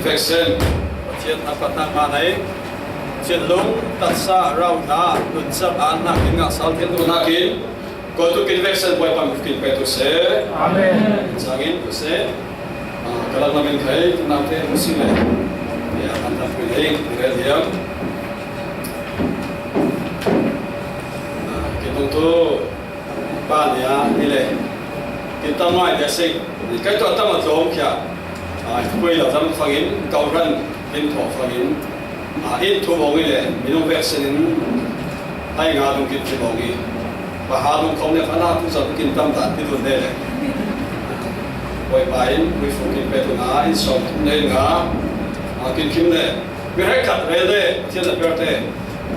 infection chiên apat na ma này chiên lung tát sa rau na đun sắc an na kinh ngạc sal thiên tu na kinh có tu infection quay bằng kinh pe tu se amen sangin tu se kalau namin thấy tu nam thế musim này ya anh ta phải lấy cái điểm cái tung tu ba nhà đi lên cái tâm ngoài để sinh cáiตัวtâm ở chỗ kia quay là tâm phật in cầu răn in thọ phật in in thu bồng này mình không vaccine hay ngã đông kinh thu bồng này và hà đông không được khả năng cũng sẽ kinh tâm tận cái vấn đề này quay bài quay phụ kinh về tuần in sòng nên ngã kinh kim này vì hay cắt về đây trên là về đây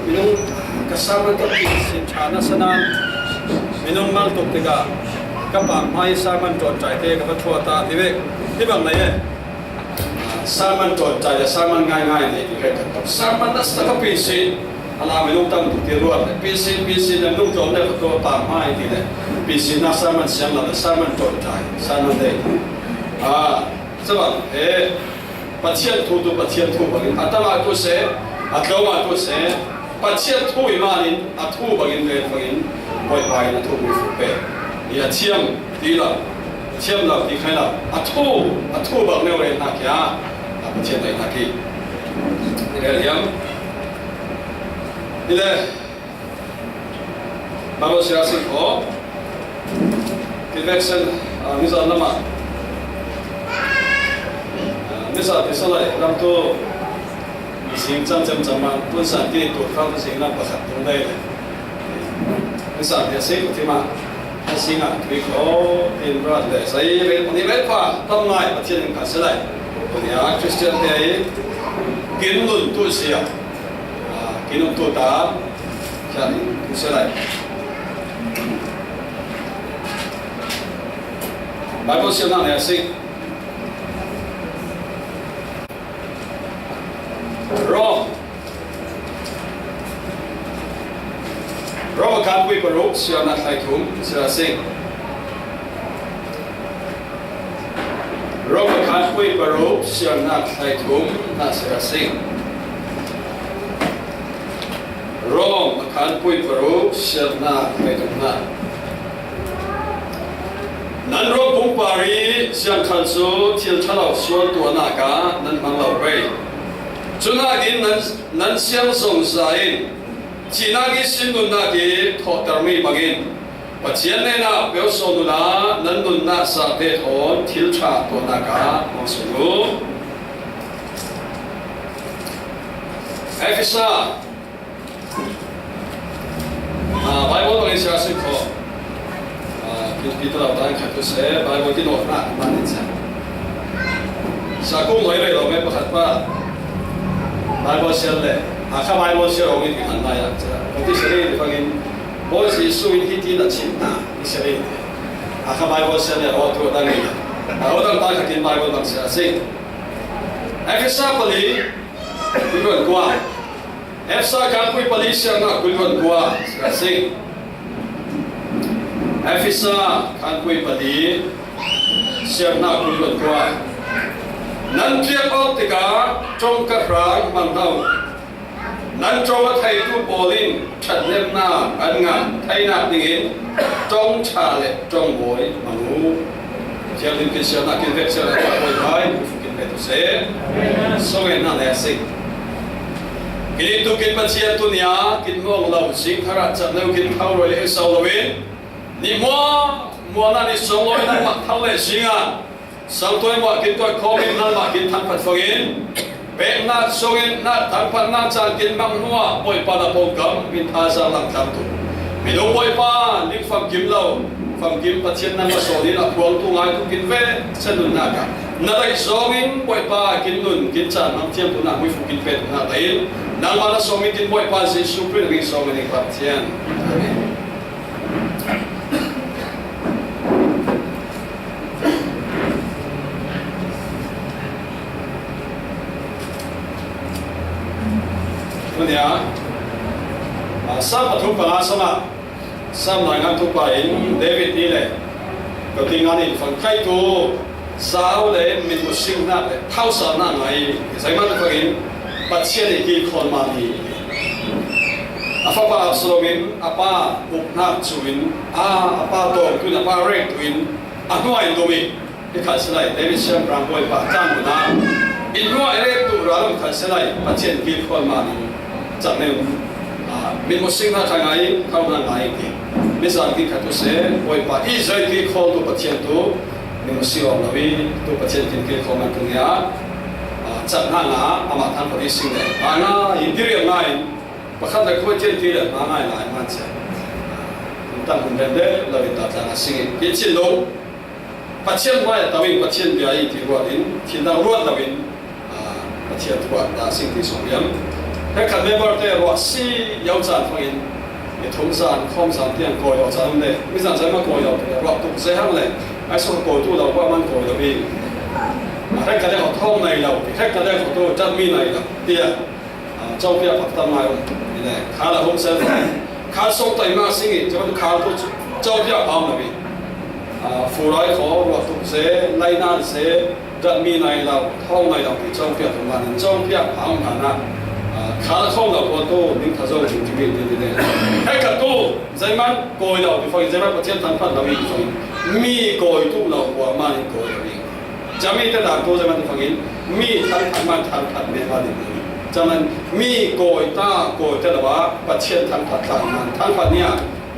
mình không cái sao mà tập kinh sinh chán sana mình không mang tục cái các bạn hay sao mà trộn trái thế các bạn thua ta thì vậyที่บางไหนสามันจดใจจะสามันง่ายๆนี่แค่กับสามันนั่นสักปีสิอะไรไม่รู้ตั้งตัวรวดปีสินั่นลูกจอมได้ตัวตามมาอีกทีเลยปีสิน่าสามันเสียงนั่นสามันจดใจสามันได้สวัสดีปัจเจียนทูตัวปัจเจียนทูบางอัตมาตัวเสอัตโลมาตัวเสปัจเจียนทูอีมานินอัตทูบางเลยบางปล่อยไปนะทูมีฟุบเปย์อย่าเชี่ยมดีละเชื่อมเราที่ใครเราอัดทูบอกเรื่องอะไรนักยาเชื่อมอะไรนักกี่นี่เรื่องนี่เลยมาบอกเสียสิ่งของกินแวคซีนมิสานน้ำมันมิสานที่สลายลำตัวสิ่งจำมันต้นสันที่ตัวเขาตัวสิ่งนั้นประคับตรงได้เลยมิสานที่สิ่งที่มาสิ่งอ่ะวิเคราะห์อินรัตเลยใส่เป็นคนที่เล็กกว่าต้องง่ายประเทศหนึ่งขัดสลายคนนี้คริสเตียนเนี่ยกินนุ่นตัวเสียกินนุ่นตัวตาใช่ขัดสลายไบเบิลเชื่อนั่นเนี่ยสิรอการวิปรุษเชื่อนักไถ่ถุงเชื่อสิ่งเราการวิปรุษเชื่อนักไถ่ถุงน่าเชื่อสิ่งเราการวิปรุษเชื่อนักไถ่ถุงนั้นเราบุปผารีเชื่อขันสูที่ฉลาดส่วนตัวนักนั้นมันเราไปจุนักินนั้นเสียงสงสัยจีนักิสินดุนักิทอดตรมีบักินปัจจัยเนี่ยนะเบลสนุนานั้นดุนักสัตย์เทอนทิลชาตัวนักมองสูงเอฟิซ่าไบเบิลตรงนี้เชื่อสิ่งของคิดตัวเราตั้งใจตัวเสียไบเบิลที่โน้ตหน้ามันนี่ใช่สักกุ้งลอยเลยเราไม่ประคับว่าไบเบิลเชื่อเลยข้าไบเบิลเชื่อเราไม่ถึงอันไหนอ่ะคนที่เชื่อเลยฟังอินบอยสิสู้อินที่ที่นั่นชิมนะที่เชื่อเลยข้าไบเบิลเชื่อเลยเราตัวตั้งนี้เราตั้งใจกินไบเบิลตั้งเชื่อสิ่งเอฟซ่าพลีคุยกันกว่าเอฟซ่าการคุยพลีเชื่อนะคุยกันกว่าเชื่อสิ่งเอฟซ่าการคุยพลีเชื่อนะคุยกันกว่านั้นเทียบเอาติกาจงกระไรมันเท่านั้นจงไทยทุบโบลินฉันเล็บหน้าอันงานไทยนักดิ่งจงชาเล็จงบอยมนุเทียบดินกินเสียนักกินเวกเสียนักบอยไทยกินเวทุเสส่งเงินนั่นแหละสิกินตุกินปัจจัยตุเนียกินมองเราสิ่งขราจัดเรากินข้าวรวยเอสเอาลวินนี่มัวนั่นนี่ส่งลอยนั่นมาเท่าเลยสิ่งอ่ะสังตัวมากินตัวคอมินนั่นมากินทันปัดฟังอินเป็นนัดส่งอินนัดทันปัดนัดจานกินมังนัวปล่อยปลาปงกำมินอาซาลังทับตุมิดูปล่อยปลานี่ฟังกิมเราฟังกิมปัจเจนนั่นมาส่งนี่ละพวงตุงไงตุกินเวเส้นนุ่นนักนั่นไอ้ส่งอินปล่อยปลากินนุ่นกินจานน้ำเทียมตุนักไม่ฟุกินเวตุนักเลยนั่นมาละส่งอินกินปล่อยปลาสิสุพรีมิส่งอินปัจเจนเนี่ยซ้ำมาทุกปัญหาสมัครซ้ำหน่อยงานทุกปัญหาเดวิดนี่เลยก็ที่งานนี้ฝั่งใครตัว sao le min musing na le thau sa na ngai sai ma ta in pathian ki khon ma ni afa pa absolomin apa upna chuin apa to kun apa re tuin anoi domi ikha selai David Sam Brangoi pa tan na inwa ele tu ralam kha selai pathian ki khon ma ni chak ne min musing na thangai khau na ngai ki misal ki khatu se oi pa I zai ki khol tu pathian tu min musing om nawi tu pathian ki khol ma kunya chak na nga ama than pari sing le ana indiri ngai pakhat la ko chen ti le ma ngai lai ma cha tam hun de la vi ta ta sing ki chin lo pathian mai ta win pathian bia I ti ro din thin da ro ta win pathian thua ta sing ti som yam he khan member te ro si yau chan phang in ye thong san khom san tiang ko yo chan le mi san sai ma ko yo te ro tu se hang le ai so ko tu lo kwa man ko lo biให้กันได้ขอท่องในเราให้กันได้ขอตัวจัดมีในเราเดียเจ้าเพียผักตำนายนี่แหละขาละห้องเซลขาส่งไตมาสิ่งจะเป็นขาตัวเจ้าเพียพร้อมเลยฟูร้อยขอรวดตุกเสไล่นานเสจัดมีในเราท่องในเราเจ้าเพียทำงานเจ้าเพียพร้อมกันนะขาละห้องเราตัวตัวนิ่งท้าเจ้าจริงจริงดีเลยให้กันตัวใจมันโกยเราไปฟังใจมันประเทศทันพันเรามีโกยตู้เราหัวมันโกยเราจะมีแต่ด่างโกจะมันฟังอินมีทันมันทันทันเมตาดิบจะมันมีโกยตาโกยแต่ละว่าประเทศทันทันมันทันพันเนี่ย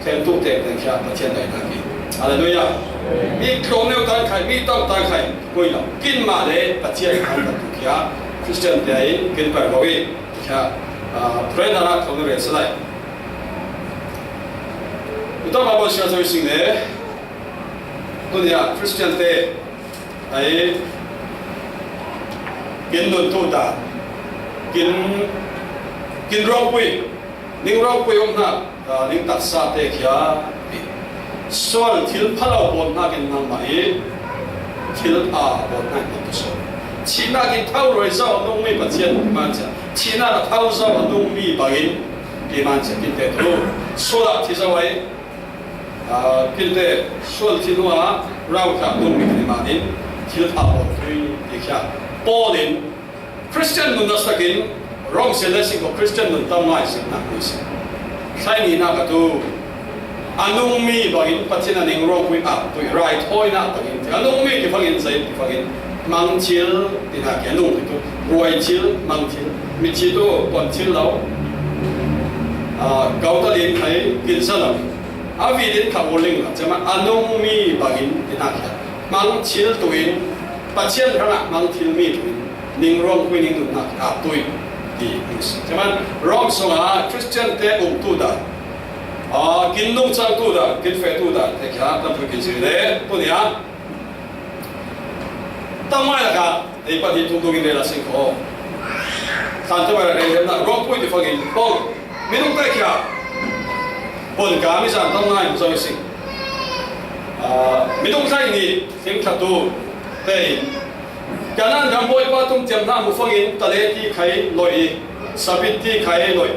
แทนตู้เต็มเลยแค่ประเทศไหนนักกินอะไรด้วยอ่ะมีโครงแนวการขายมีต้องการขายกุยเรากินมาเลยประเทศทันทันทุกอย่างคริสเตียนเดียกินไปบ่อยแค่เพรสนาของเราสลายอุตส่าห์มาบอกเชื่อใจสิ่งนี้ตัวเนี้ยคริสเตียนเดียไอ้กินนนตู้ตากินร้องปุยนิ่งร้องปุยองน่ะนิ่งตัดสาเตะขี้ส่วนทิลพัลเอาบนน่ากินน้ำไหมทิลบนน่ากินตัวส่วนชีน่ากินเท่าไรเจ้าต้องมีปัจจัยมันจะชีน่าเท่าเจ้าต้องมีบางอินที่มันจะกินแต่ตัวส่วนที่จะไว้กินแต่ส่วนที่ว่าเราจะต้องมีที่มันอินทิลอาบนคุยที่แค่ปอลินคริสเตียนนุ่นนัสกินร้องเสียเลยสิก็คริสเตียนนุ่นตั้งไว้สินักคุยสิใช่นี่นักตัวอันนุ่มมีบางอินปัจจัยนั้นร้องคุยตัวไรท้อยนักบางอินอันนุ่มมีที่ฟังอินใจที่ฟังอินมังชิลที่นักแกนุ่มที่ตัวรวยชิลมังชิลมีชิลตัวปนชิลแล้วเกาตลินให้กินสลับอาวิลินขับวอลลิงจะมาอันนุ่มมีบางอินที่นักมังชิลตัวอินปัจจัยขณะมังชิลมีตัวอินนิ่งร้องคุยนิ่งนุ่นนักตัวอินดีจะมาร้องส่งคริสเตียนเตะตัวได้กินนุ่มจังตัวได้กินเฟตัวได้แต่แค่ตั้งแต่กินสิ่งเดียวตัวนี้ตั้งไม่ละกันไอ้ปฏิทุกกินเรื่องสิ่งของการทำอะไรเนี่ยนะร้องคุยที่ฟังกินป้องไม่ต้องแต่แค่บนการไม่สั่งตั้งไม่ไม่ต้องสิ่งไม่ต้องใช้นี่สิ่งขัดตัวแต่การนั้นทำบ่อยว่าต้องจำหน้ามุฟังกินทะเลที่ใครลอยสปิดที่ใครลอย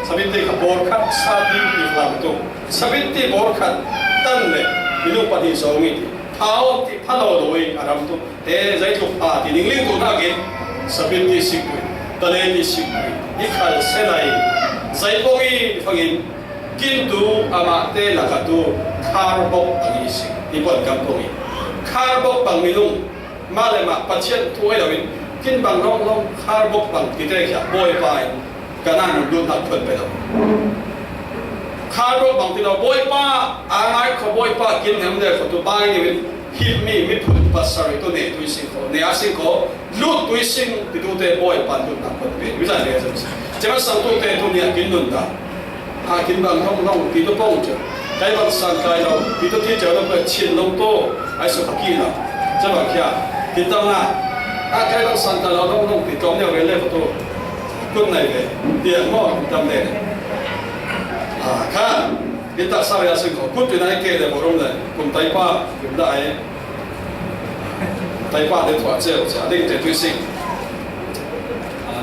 สปิดที่ขับบอร์คัดซาดีที่ฟลามิโตสปิดที่บอร์คัดตั้งเลยไม่ต้องปฏิเสธมิเท้าที่พัดเอาโดยอารมณ์ตัวแต่ใจจุกที่นิ่งลิ่งตัวนักเก็ตสปิดที่สิบวิทะเลที่สิบวิอีกขั้นเส้นไหนใจพวกนี้ฟังกินกินดูอามาเตะนักตัวคาร์บอนบางสิ่งที่บอกกับพวกนี้คาร์บอนบางมิลุงมาเลยมาปัจจัยทั่วให้เราเห็นกินบางน้องคาร์บอนบางที่ได้แค่บ่อยไปการนั้นดูนักเพิ่มไปแล้วคาร์บอนบางที่เราบ่อยป้าอะไรเขาบ่อยป้ากินเนี่ยมันได้ขตัวบ้านนี่เป็นฮิตมีผลปัสสาวะตัวเนี่ยตัวสิ่งเขาเนี่ยสิ่งเขาลุดตัวสิ่งที่ดูแต่บ่อยป้าดูนักเพิ่มไปวิจัยเลยจะมาสั่งตัวแต่ตัวเนี่ยกินนุ่นได้กินบางน้องที่ตัวป้องจะได้บางสั่งใจเราที่ตัวที่เจอเราเป็นชิ้นลงโตไอ้สุขกินเราจะบอกแค่กินตั้งนานใครต้องสั่งใจเราต้องติดจอมเนี่ยเรื่องเล็กตัวกุ้งไหนเลยเดี๋ยวหม้อทำเลยข้ากินตักสาวอย่างสิ่งของกุ้งตัวไหนเกลี่ยบรมเลยกุ้งไตป้ากุ้งได้ไตป้าเดือดหัวเจ้าจะได้เจอตัวสิ่ง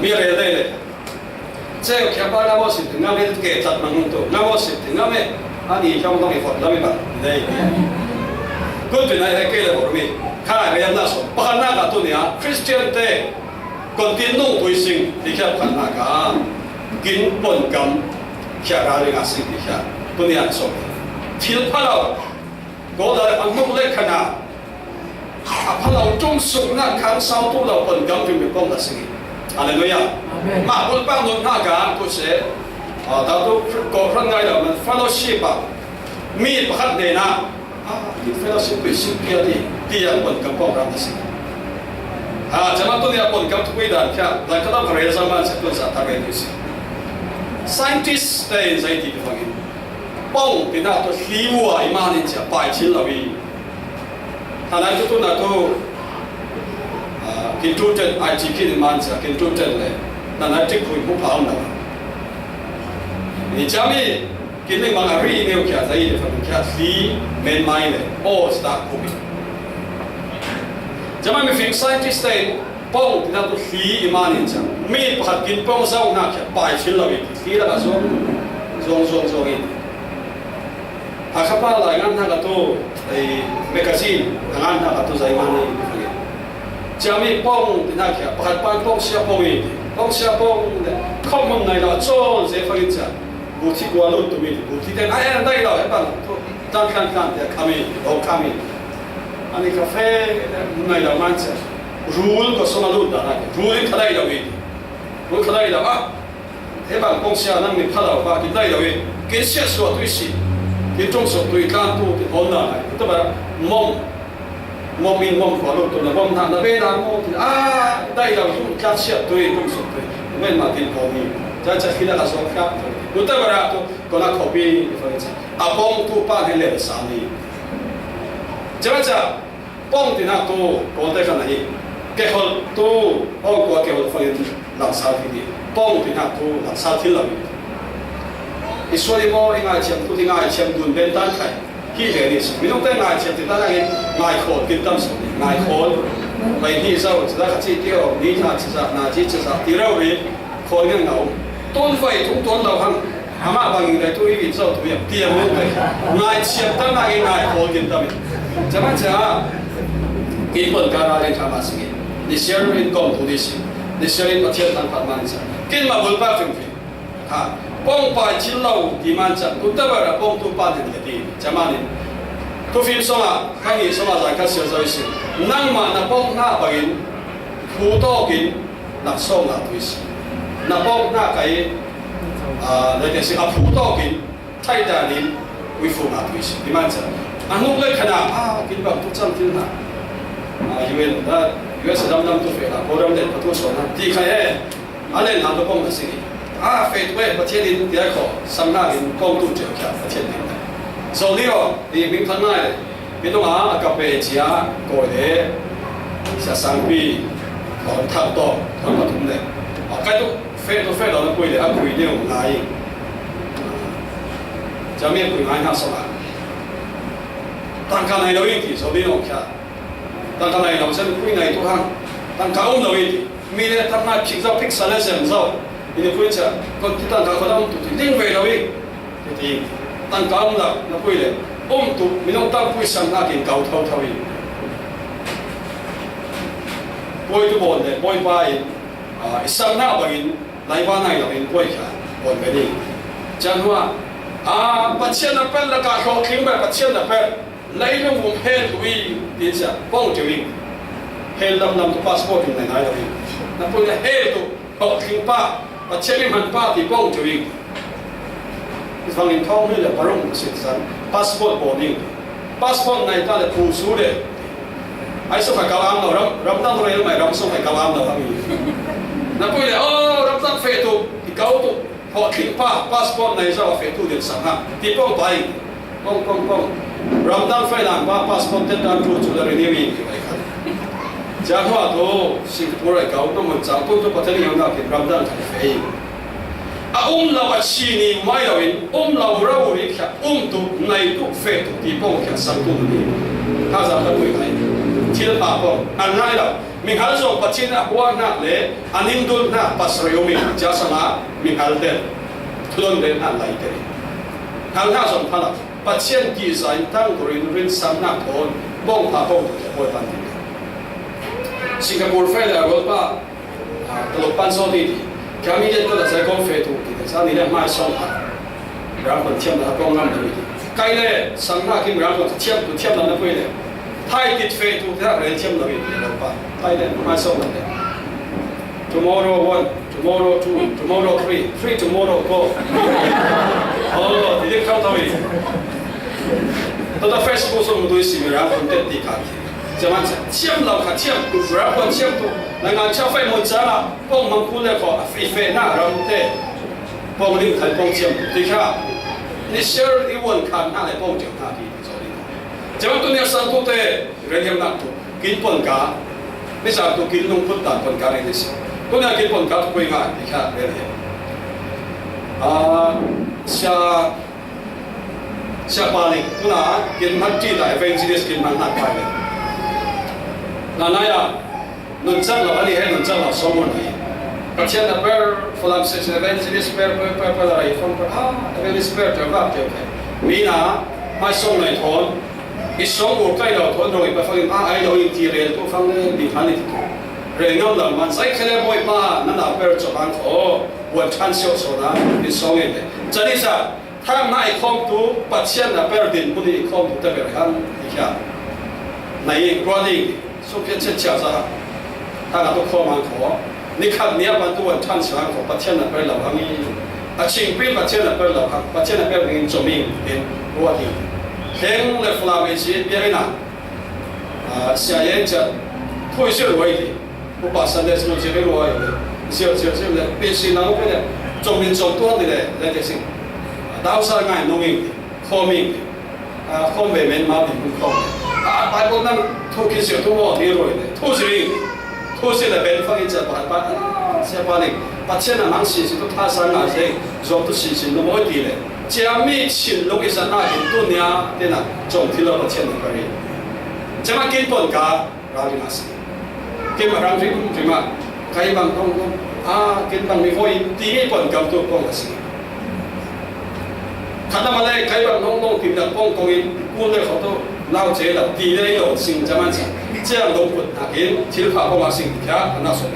มีอะไรได้เลยเจ้าแค่บ้านเราสิถึงงั้นไม่เกลี่ยจัดมันตัวงั้นว่าสิถึงงั้นไม่อันนี้เขาต้องมีฝนแล้วไม่บ้างได้กุ้งตัวไหนเกลี่ยบรม khai cái na so pakhan na ka tu nia Christian te kon tin nung tui sing di kha pakhan na ka kin pon kam kha ra ri nga sing di kha tu nia so thil phalo go da ang muk le khana a phalo chung suk na khang sao tu lo pon kam pin pom da sing hallelujah ma pon pang nun na ka tu se da tu ko phang ngai lo man fellowship ba mi pakhat de na di fellowship pe sing pia di dia pon kam pom ram da sing zaman tu dia pon kam tu dan kha la ka da kare zaman se tu sa ta be ni scientists they say di phang bông thì nào tôi khí mùa ấy mà nên chỉ bài chiến là vì thằng này tôi là tôi kiến trúc chân ai chỉ kiến mà chỉ kiến trúc chân này thằng này chỉ khui cũng pháo nào thì chả mi kiến này mà là ri nêu kia thấy được phần kia khí men mai này all start coming chả mà mình phim scientist này bông thì nào tôi khí mà nên chỉ mi bắt kiến bông sau nào kia bài chiến là vì khí là cái số akapa la ngan na to ai magazine ngan na to zai mani chami pong tina kya pakhat pan pong sia pong yi pong sia pong khom nai la cho ze fa cha bu thi kwa lo tu mi bu thi ten ai dai la pa tan kan ya kami ani cafe nai la man cha rule ko sona lu da na rule khalai la wi rule khalai la he ba pong sia nang mi phala ba ki dai la wi ke sia so tu si cái trong số tuổi can tu thì ổn lại, tức là mong mình mong khó luôn, là mong thằng là bên nào mong thì đây là chúng can siết tuổi trong số tuổi, bên mà tiền khó mình, chắc khi là số khác, lúc đó là tu còn là khó bị phải chứ, bông tu ba thì lên sáu đi, chắc bông thì nào tu còn đây cái này, cái hồi tu bông qua cái hồi phải làm sao thì bông thì nào tu làm sao thì làm Israel mo ingai chem tu ingai chem dun ben tan khai hi le ni mi nong te ngai chem ti ta ngai ngai khol kim tam so ngai khol bai hi zau cha kha chi tio ni na cha na chi cha ti rau ri khol ngang ngau ton fai thung ton lo hang ama bang le tu i zau tu ya ti mo ngai chem ta ngai khol kim tam chama cha ki pon ka ra le cha ma singi ni share in kom tu dis ni share in pathian tan phat man cha kin ma bul pa phim ha bông bài chín lâu thì man chặt cũng tất cả là bông tu ba thì đi chả mà nên tu phim xong à cái gì xong à giải cái siêu giới sự năng mà là bông na bài phù to kín là xong là tu sự là bông na cái lấy tiền sự phù to kín thay ra đến quy phù là tu sự thì man chặt anh lúc lấy khả năng kín bằng tu chân thiên hạ UN đã US năm tu phải là cố gắng để tu sửa thì khai hết anh lên làm tu bông là gì phê tuệ và thiên đình thì ai khó sang na đến công tu triệu kia và thiên đình này sau đó thì mình thân này mình nói cà phê chia gọi để sẽ sang bi còn thằng to thằng mà thùng này cái tu phê đó nó quỳ để ăn quỳ đều lại cho mình quỳ ngay nào sao à tăng cái này đâu ý thì sau đó nó kia tăng cái này nó sẽ quỳ này tu hăng tăng cái ông đâu ý thì mình để thằng này chỉ giao pixel là xem sao ini pun cak, kalau kita tak kau tu tinggal lagi, jadi tangkap lah, nak pun le, tu minum tak pun sang lagi kau tahu ini, pun tu boleh, pun baik, sang nak bagi, lain mana lagi pun cak, pun beri, jangan pasien apa lah kau kering pasien apa, lain tu hel tu ini cak, pun jadi hel dalam tu pasport ini lain lagi, nak pun hel tu kau kering và chế mình hẳn ba thì bông cho mình thằng in thong này là barong sinh sản passport boarding passport này ta là phù số đấy ai sẽ phải cao am nào ram tăng rồi mày ram sẽ phải cao am nào hả mình nó bây giờ ram tăng phê tu thì cao tu họ kính passport này do phê tu được sáng ha thì bông bay bông ram tăng phê làm ba passport tên đang tu chủ là renew cha hoa to Singapore cao nó mình chẳng tôi bắt thấy nhiều nào thì Ramadan phải phê lâu chi ni mai lâu in lâu rau đi kia tu này tu phê tu thì bông kia sang tu đi ta ra cái buổi này thiên hạ bông anh này là mình hal zo bắt chín aqua na le anin dul na pasrayo mình cha sang mình hal den thôn den anh lại thế hal na zo bắt chín design tăng rồi rin sam na thôn bông hạ bông bồi pan Singapore fair là rồi ba tàu ban số đi cái mình hiện tại là có fair tu thì sao này mai xong hả然后签了公安的问题，该呢上那跟然后签了那回来，太低飞度他人签了问题了吧？太呢买送了的。Tomorrow 1, tomorrow 2, tomorrow 3 tomorrow go。哦，你这看到没？到Facebook 上都是然后点地卡去，怎么签了卡签，然后签到，那个消费门站啊，帮忙过来考飞那然后的。帮你睇帮签，你看，你小你问看哪来帮助他去做呢？就话对你生活的人家那多，跟本家，你想都跟农村打本家的事，对你跟本家不一样，你看这里，下巴呢，对哪跟蛮地大，分析的是跟蛮大块的，那呀，农村老里还农村老少么呢？Kacang lebar, falam sesuatu jenis lebar lagi, jenis lebar terbaik juga. Mina, masuk naik thon, isong urkai lau thon roi, pasal ai lau yang tiada tu fang di mana itu. Rengam lau man, saya kena boy pa, nana lebar coban ko, buat transio sona, isong ini. Jadi sa, thang naik kom tu, pasien lebar din pun di kom tu terberkan, ikhya. Naik running, so kita cakap, thang atau kom angko. 你看，你要把多唱起来，我把钱那边老行伊，清兵把钱那边老行，把钱那边给做命给我听，听来弗拉维奇别人呐，下演者退休为的，我把现在什么这个罗有的，的，变成那个的，做民做多的嘞，那就是，到时候俺农民的，靠民的，靠北面马边不靠的，大部分土基小土我地罗的，土是的。土是来边放一只下巴哩，把钱啊忙事情都他山啊些，做都事情都冇一点嘞。加密钱弄一山那很多年，对呐，总体了把钱都可以。这么跟本家，然后就那是，跟嘛让最嘛，开放通跟帮你可以第一本交都讲那是。看到嘛嘞，开放通点的帮供应，过来好多老者了，第一路先怎么讲？这样都不拿给提法公安性卡那说的。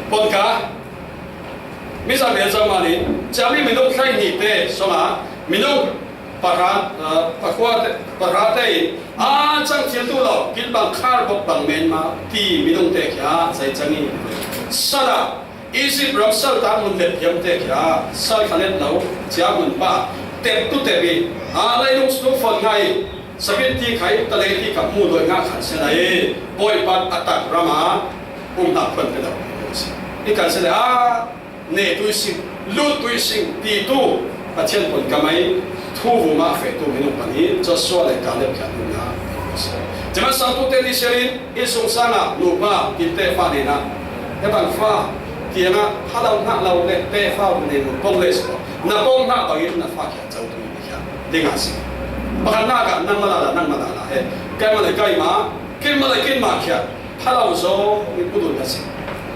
本家，没啥别的嘛哩，家里面都开你的，是嘛？民众把他的张贴度了，跟帮卡不帮面嘛，第民众的卡在争议。是的，一是让少打门的偏的卡，少可能老家门把，得都得比，来用手分开。Seperti kai teliti kamu doi ngak senai boy pat atak rama tak pun tidak. Ikan senai ne tuising lu tuising ti tu acian pun kamai tu ma fe tu minum pani joswa le kalep kan na. Jangan satu tadi serin isung sana lupa kita fanina. Ebang fa dia nak halau nak lau le te fa ne pong les ko. Na pong nak bagi na fa kia jauh tu dia. Dengar sih. Bahkan naga nang mana lah, kaya mana kaya ma, kin ma kia, halau so ni budu nasi,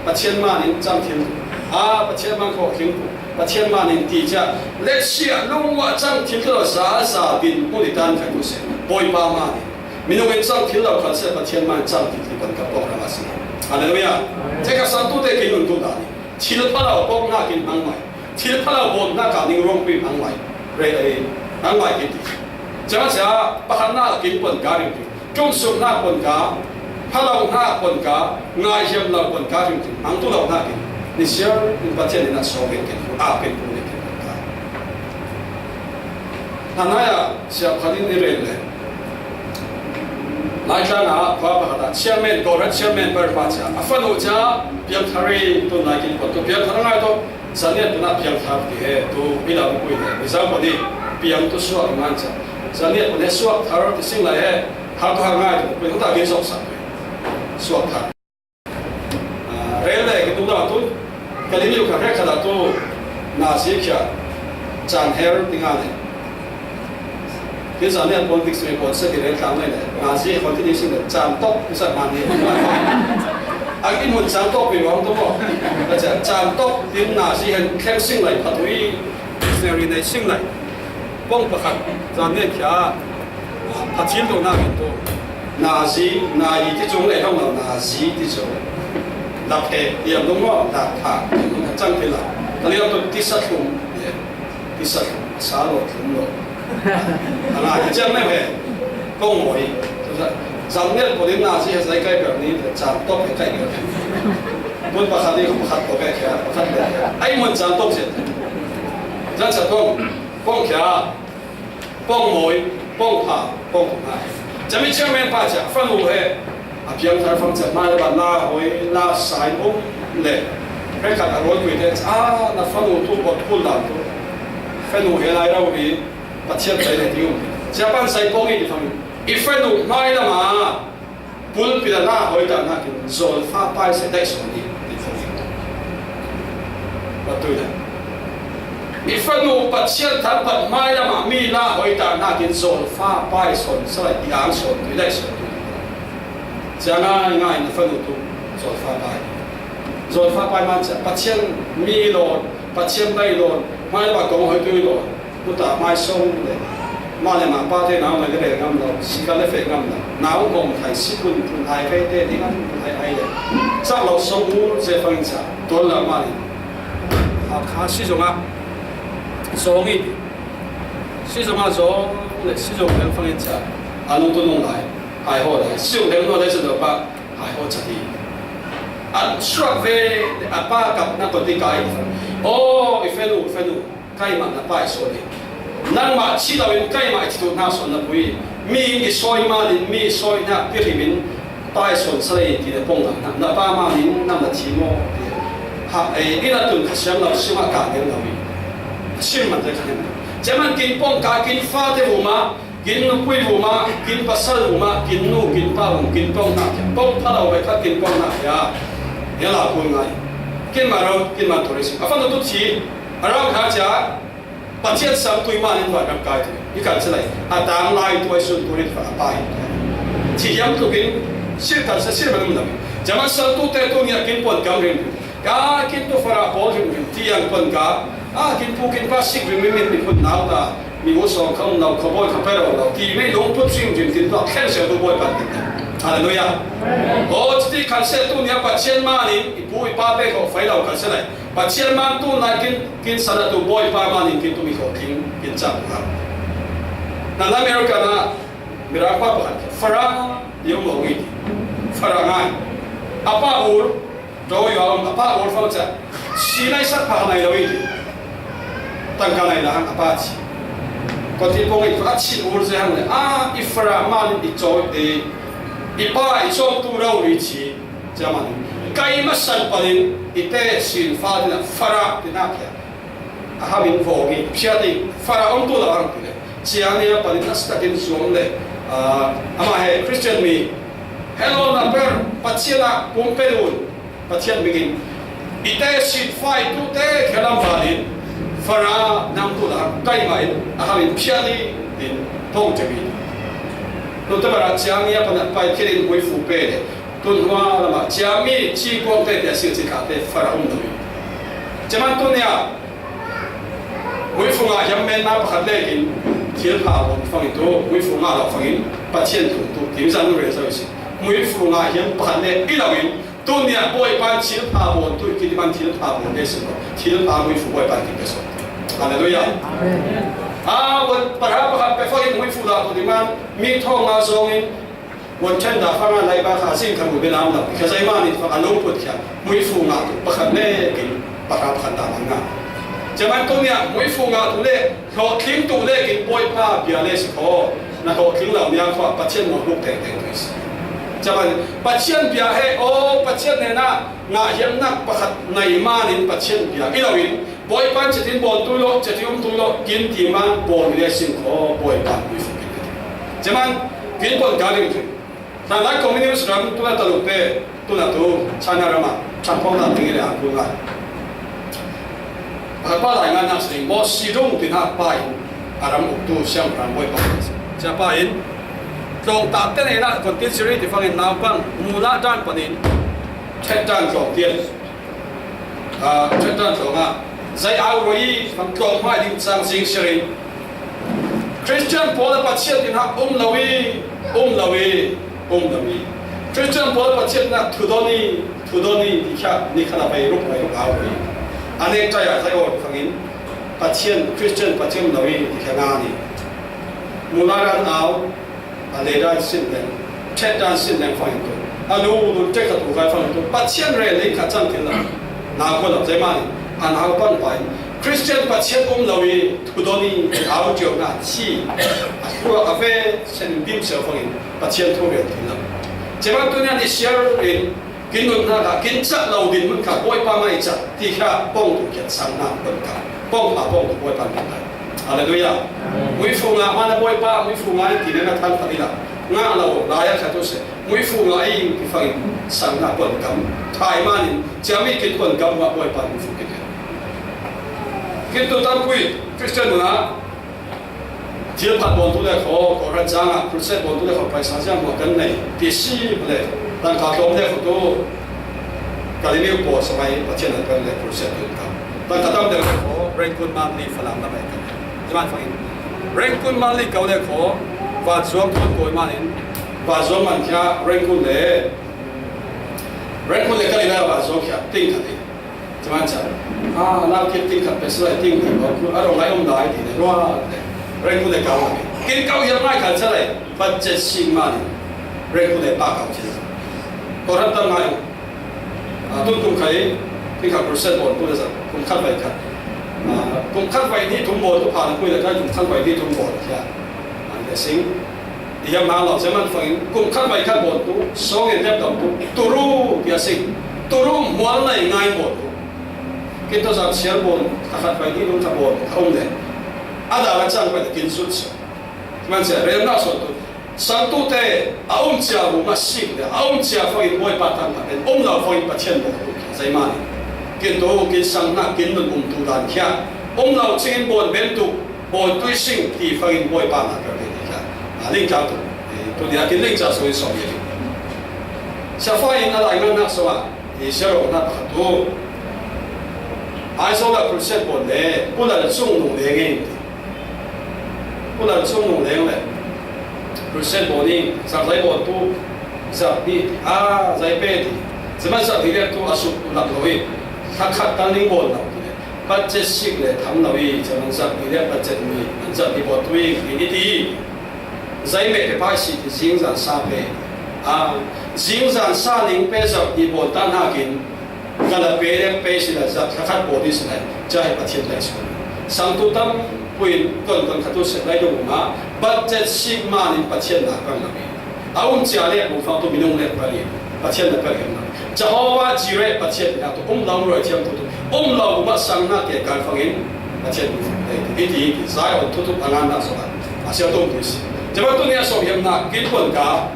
8000万年涨停，8000万块停，8000万年地价，历史啊，拢话涨停到啥边，我哋单睇故事，800万年，民众嘅涨停到看是8000万涨停，你本格บอก啦嘛是，係咪咁樣？即係上都得幾輪都打你，遲到拍到幫那件行為，遲到拍到幫那搞你個 wrong way 行為，行為嘅。 Jangan saya bahan nak kin pun garing tu, jom sum nak pun ga, halau nak pun ga, ngajam nak pun garing tu, ang tu lau nak kin, ni siapa ni baca ni nak sogen kin, kin pun ni kin ga. Anaya siapa kali ni rel le, naiklah nak apa kata, chairman korang chairman berbaca, apa nuja biang thari tu naikin pun tu biang thari tu, sanian tu nak biang thari tu bila bukui le, misal ni biang tu suat manca. 这里我哋说头儿先嚟嘅，考到下挨，佢好大幾熟實嘅，說頭。人咧佢都話都，佢哋要佢哋睇到都哪些嘅，站喺點解咧？其實咧本地上本身嘅人講咧，哪些我哋啲先嚟站多不是萬年。啲門站多邊講到喎，就站多點哪些人聽先嚟拍到啲上面嚟先嚟。 幫不行，在那條，他進到那邊都，哪是哪一这种来讲了哪是这种，那些也弄么那他真的啦，那你要到第三种，第三种啥路种路，係嘛？即係咩嘅？講我是不是？昨日我哋哪是係世界上呢？賺多嘅計嘅，本不合理不合多嘅嘅，不合理。哎，我賺多些，真係講佢，講妹，講爸，講媽。จะมีเชื่อแม่ป้าจะฟังหูเหอภิยังทารฟังจะมาแล้วลาหอยลาสายอุ้มเละแค่ขัดอารมณ์คุยเด็ดน่าฟังหูทุกบทพูดหลังฟังหูเหอะไรเราดีปัจเจียนใจในที่อุ้มจะปั้นใส่ปงอีกฟังอีฟังหูไม่ละมาปุ่นปีละหน้าหอยแต่หน้ากินโซลฟ้าไปเสด็จสมดีฟังว่าตัวนั้นอีฟังหูปัจเจียนทันปัดไม่ละมามีละหอยแต่หน้ากินโซลฟ้าไปสนสลายยางสนตัวได้สนจะง่ายง่ายนะฟังหูตัวโซลฟ้าไปโซลฟ้าไปมันจะปัจเจียนมีโลดปัจเจียนได้โลดไม่ละกงหอยตัวโลดมุตตาไม่ส่งเลยมาเลยมาป้าเท่น้ำเลยก็เลยงำเราสิกันเลยเฟงำเราน้ำกงไทยสิบุญไทยไปเต้ที่นั่นไทยไอ้เลยจากเราส่งหูเสียฟังจ้าตัวเรามาเลยขาสิจงอ่ะส่งอีกสิจงอ่ะส่งเลยสิจงเรื่องฟังจ้าอันนู้นตัวนู้นไหนหายหัวเลยสิจงเรื่องนู้นได้สุดแล้วป้าหายหัวจะดีอันชอบเวอันป้ากับนักปฏิกายโอ้อีเฟนูใกล้มันนะป้าส่วนนี้นั่งมาชีเราเป็นใกล้มาที่ตัวน่าสนนะพี่มีอีซอยมาลินมีซอยนะพี่ริมินป้ายสนสลายที่เดปงนะนะป้ามาลินนั่งมาทีโม่ฮะอีนั่นตุนขยันเราชิมากาเดียวเราพี่ชิมมันจะขยันจะมันกินปงกากินฟ้าเทหูมากินนุ้ยหูมากินปัสสาวะหูมากินนูกินป้าหูกินปงนักปงถ้าเราไปถ้ากินปงนักยาเดี๋ยวเราพูดไงกินมาเรากินมาตัวเล็กอ่ะฟังดูทุกทีเราข้าจะปัจเจียนสามตัวมาเล่นว่าร่างกายตัวนี่การเสนออาตามลายตัวส่วนตัวนี้ฝ่าไปที่ยังตัวกินสิ่งการเสนอมันนั่นจะมันสตูเตตัวนี้กินปนกำเริบกากินตัวฝรั่งพอถึงที่ยังปนกากินผู้กินพลาสติกริมมินมีคนหนาวตามีหัวสองเขาหนาวเขาบอยเขาไปเราที่ไม่ลงทุนสิ่งจริงกินตัวแค่เสียตัวบอยปัดติดฮาเลลูยาโอ้ที่การเสนอตัวนี้ปัจเจียนมานี่ผู้ป้าเป้ก็ไฟเราการเสนอปัจเจียนมาตัวนั้นกินสารตัวบอยป้ามานี่กินตัวมีเขากินจับครับนั่นอเมริกานะมีรักป้าบ้านฝรั่งยังมองอีกฝรั่งไงอาป้าอูร์โดยเอาอาป้าอูร์ฟังจ้ะชีนัยสักพักไหนเราอีกตั้งกันไหนนะอาป้าชีก็ที่พงอีกอาชีอูร์เสียงเลยอีฝรั่งมาอีโจอีป้าอีโจตัวเราอีชีจะมันใครมาสั่งไปอีเตะสินฟ้าที่น่ะฝรั่งที่น่าเกลียดอาวินโฟกีเชื่อที่ฝรั่งองตัวเราเนี่ยเชียร์เนี่ยปฏิทัศน์กินส่วนเลยอามาให้คริสเตียนมีเฮลโลนับเปอร์ปัจเจียนกุมเปรูนปัจเจียนมีกินอีเตะสินฟ้าตัวเตะแค่ลำบากดิฝรั่งนำตัวเราใกล้มาอาวินเชื่อที่ดินทงจะมีตัวแต่ว่าเชียร์เนี่ยปฏิไปแค่ดินกุยฟูเป้ตุนว่าละมาจะมีชีกงเตะสิ่งที่ขาดฝรั่งด้วยจะมันตัวเนี่ยวิฟุงอายังไม่นับขัดเล่กินเที่ยวพาผมฟังอีกตัววิฟุงอาเราฟังอีกปัจเจียนตัวที่มีสันนิษฐานเลยสิวิฟุงอายังขัดเล่อีเราอีกตัวเนี่ยบ่อยปันเที่ยวพาผมตัวที่มันเที่ยวพาผมได้สิเที่ยวพาวิฟุงบ่อยปันที่เป็นส่วนฮาเลลูยาวันประหารประหารไปฟังอีกวิฟุงอาตัวที่มันมีท่องอาซองอีวันเช่นดาฟังอะไรบ้างข้าสิ่งทำบุญเป็นน้ำเราแค่ใจมันนี่ฟังอารมณ์พุทธะวิฟุงอาตัวประหารเล่กินประหารประหารตามงานจะมันตัวเนี่ยมวยฟูงาตัวเล่เขาทิ้งตัวเล่กินบอยผ้าเบียร์เล่สิเขานะเขาทิ้งเหล่านี้เขาปัจเจียนหมดลูกแต่งตัวสิจะมันปัจเจียนเบียร์ให้โอ้ปัจเจียนเนี่ยนะงาเยี่ยมนักประคัดในมานินปัจเจียนเบียร์อีเราอินบอยปันจะทิ้งบอลตัวโลจะทิ้งตัวโลกินที่มันบอลเล่สิเขาบอยปันมวยฟูกินจะมันกินบอลการเล่นถึงแต่หลังคอมมิวนิสต์รัมตัวนั้นตลกเป้ตัวนั้นตัวชาญารามาชาญพงษ์นั้นถึงเลยอ่ะคุณว่าป้าหลายงานนักสิ่งบอสซีรุ่งที่น่าไปอารมณ์อุตุเสียงพรำไว้บ้างจะไปตรงตัดเต้นให้ละคนที่สิริที่ฟังน้ำปังมูลด้านปนินเช็ดด้านสองเดียนเช็ดด้านสองใจเอาไว้ฟังตรงไม่ดิ้งสังสิงสิริคริสเตียนพอละปัจเจียนที่น่าลาวี Dami Christian Paul Pachet na Tudoni Nikana by Rup by Awi Ane Taya Tayo Fangin Pachet Christian Pachem Nawi Kanani Mularan Ao Aleda Sinden Chetan Sinden Fanto Anu take a to Fanto Pachet Rally Katantina Nakon of Zemani and Alban by Christian Pachet Nawi Tudoni Audio na Chi Ave Sen Bim Selfing Pachet Toget Jemaah dunia di share in kinun na kincat laudin mereka boy pamai cat tiga pong tu kiat sana mereka pong tu boy pamai. Haleluya. Muifu ngah mana boy pa muifu ngah ini tidak tahan tadilah ngah lau layak satu se muifu ngah ini kifai sana mereka. Thai manin jami kit mereka ngah boy pa muifu kita. Kita tampui Kristen ngah Dia pat bon tu le ko ran jang proses bon tu le ko paisa jang mo kan nei ti si ble dan ka dom le ko tu kali ni po samai pachen na kan le proses tu ka dan ka tam de ko renkun manli falam na ba kan jaman fa renkun manli ka le ko va zom ko manin va zom man kya renkun le kali na va zom kya ting ka ni jaman cha na ke ting ka pesa ting ka ko aro ngai dai ni ro Rengku de kau lagi, kini kau yang mai kan celai, budget sing mani, rengku de pakau je. Orang tak mai, tu kum kai, tinggal proses bon tu dah, kum kat baik kat, kum kat baik ni tumbo tu pan kui dah kan, kum kat baik ni tumbo ya. Anda sing, dia malah zaman faham, kum kat baik kat bon tu, song yang dia tahu, turu dia sing, turu mual lai ngai bon tu. Kita sahaja share bon, kat baik ni tu tak bon, kau deh. Ada macam pada kinsus, macam rena suatu satu teh awam ciamu masih deh, awam ciamu faham boy patang kan, lau faham pacien boy, saya mana, kintu kinsang nak kinun tu dan kia, lau cingin boy bentuk boy tu sing di faham boy patang kan ini kia, link jatuh, tu dia kin link jatuh so ini, siapa yang ada yang nak soal, siapa nak tu, aisyah proses boy deh, bukan sungguh deh bukan sungguh leh, proses boni, sampai botu, sampai saya pedi, semasa dia tu asuk nak lawi, tak tanding bon nak, budget sih leh, tham lawi, jangan sampai dia budget ni, sampai botu ini di, saya mesti pasti jingzan sampai, jingzan saling besok di botan hakin, kalau beda pesi lah, tak bodi sih, jadi pasti lah semua, sangtu tam Puin kon katu sekai do ma budget sing manin pacien na kan nabi awum ciale bu fa to minung le pali pacien na pali na Jehovah jire pacien na to lau ro tiam to lau ma sang na ke kan fangin pacien itu sai on to angan na so asia to pus jaba to nia so yam na kin kon ka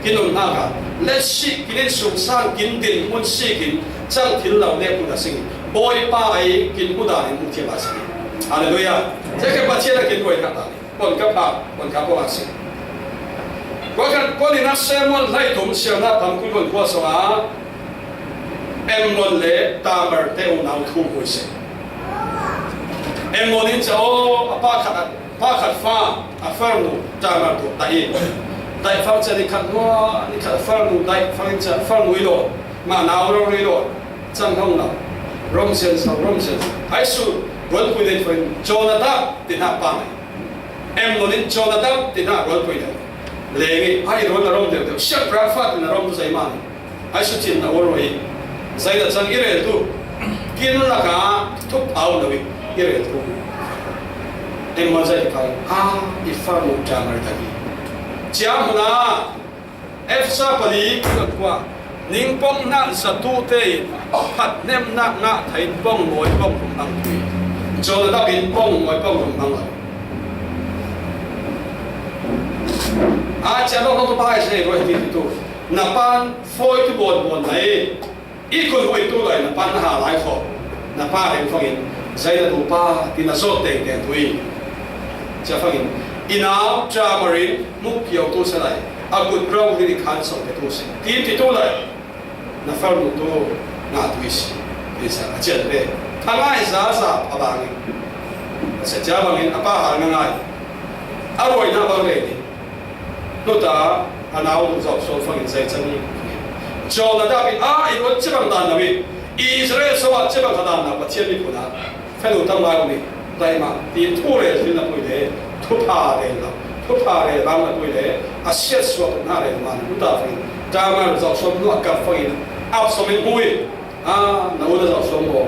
kinun na ka let shi kinin sung sang kin din mun shi kin chang thil lau le ku da sing boy pa ai kin ku da ni mu thia ba sing Haleluya. Saya kebaca lagi dua kata ni. Pon kapal asing. Kau ni nak semua lagi tu siapa pangkul pun kuasa. Emon le tamar teu nau tu kuisi. Emon ini jauh apa kat fa afarnu tamar tu tai. Tai fang jadi kat mua ni kat afarnu tai fang jadi farnu ilo. Mana orang ilo. Jangan nak. Romsen. Aisu. Rol pui den pui Jonathan tidak pamai, Emnonin Jonathan tidak rol pui den, lagi hari rol narom den, siap berafat narom tu saya mana, hari suci na oroi, saya datang ire tu, kini nak tup awal nabi ire tu, Emma saya kai, ifamu jamar tadi, jamna, efsa pali kuat, ningpong nak satu teh, hat nem nak tain pong moi pong nang tui. Cho nó biến bông ngoài bông đồng năng chả nó không bao giờ rồi thì tu nạp ban phôi cái bồn này ítคนhội tu lại nạp ban hà lại khó nạp ba hình phong in dây là đủ ba thì là số tiền tiền tùy chả phong in ináo cha marin mục tiêu tu sẽ lại agud rau thì khán sống cái tu sẽ tin thì tu lại nạp phao đủ tu ngã tùy thì sẽ chết về thằng ai giá ở bang sẽ trả bằng apa hal ngai aroi na bang le ni nota anaw du zau so fangin sai changi jo na da bi a iro chibang dan na bi Israel so wa chibang dan na pathian ni puna phelu tam lai mi dai ma ti thu le sin na pui le thu pha le la thu pha le bang na pui le a sia so na le ma nu da fai da ma zau so nu ka fai out so mi mui na u da zau so mo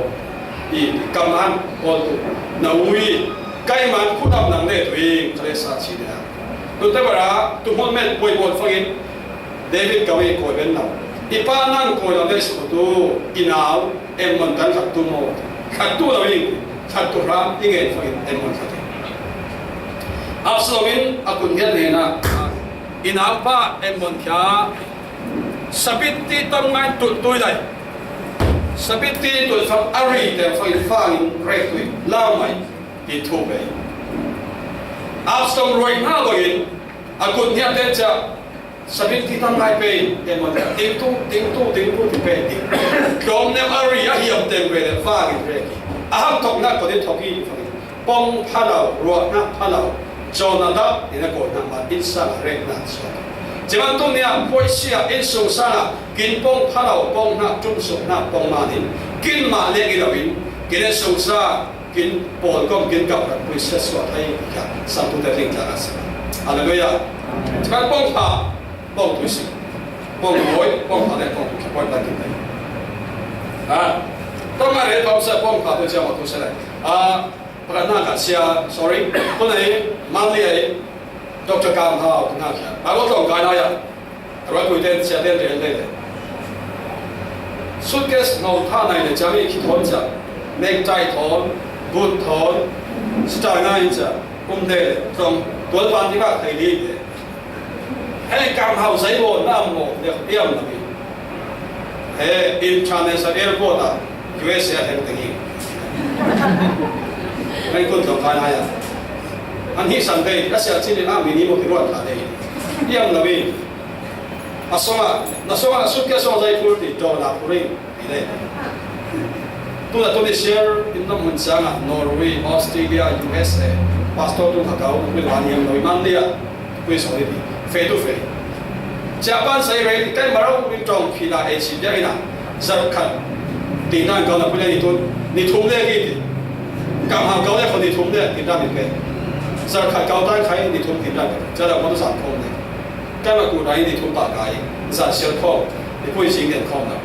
i kam an ko tu na ui kai man khu dam nang le tui thale sa chi ne tu te bara tu mon men poi bon fagin David kawe ko ben na ipa nan ko la des ko tu inaw em man kan khat tu mo khat tu la wi khat tu ra ingen fagin em man khat Absalomin akun hian ne na inaw pa em man kha sabit ti tam ngai tu tu dai sabit ti tu fa ari te fagin fagin rek tu la mai ti thu be Absalom roi na loin akun hian te cha sabit ti tam ngai pe em man ting tu ti pe ti kom ne ari a hiam te be le fagin rek aham tok na ko de thoki pong phalau ro na phalau Jonada ina ko na ma insa rek na so Jaman tu nia poisia insu sana kin pong phalau pong na tum so na pong ma din kin ma le gi lawin kin su sa kin pol kom kin kap ra pui sa so thai ka sam tu te ring ta as hallelujah jaman pong pha pong tu si pong boy pong pha le pong ki boy ta kin to ma re tom sa pong pha tu cha ma tu sa la Pagana sia sorry to nei mali ai Dr. Kam Hao na kya ba lo tong kai na ya ro pui den sia den de suitcase no tha nai le jami ki thon cha necktie thon boot thon star ngai cha de tong tuan pan ti ba thai li de hai Kam Hao sai bo na mo de yam na bi he international airport a USA hen deไม่คุ้นกับการอะไรอันที่สันเดย์ก็เสียที่นี่มีนิมติรอดขาดเลยยังนะพี่อาสวะนัสวะสุดแค่สองใจพูดติดจอลาพูดเลยตัวนี้เชียร์อินโดนีเซียนอร์เวย์ออสเตรเลีย USA พาสปอร์ตตัวเขาคุยวันยังหน่วยมันเดียคุยสองทีเฟย์ทูเฟย์ญี่ปุ่นใส่เรย์ใกล้มาเราวิ่งจองพิลาเอชิเดียนะจะขัดตีนั่งกันนะพูดเลยนี่ทุ่มเลยกี่Kam Hao高咧，佢哋通咧，點得嘅？就係高單睇你通點得嘅，就係我都散空嘅。今日古代你通白解，就係小空，你背錢嘅空啦。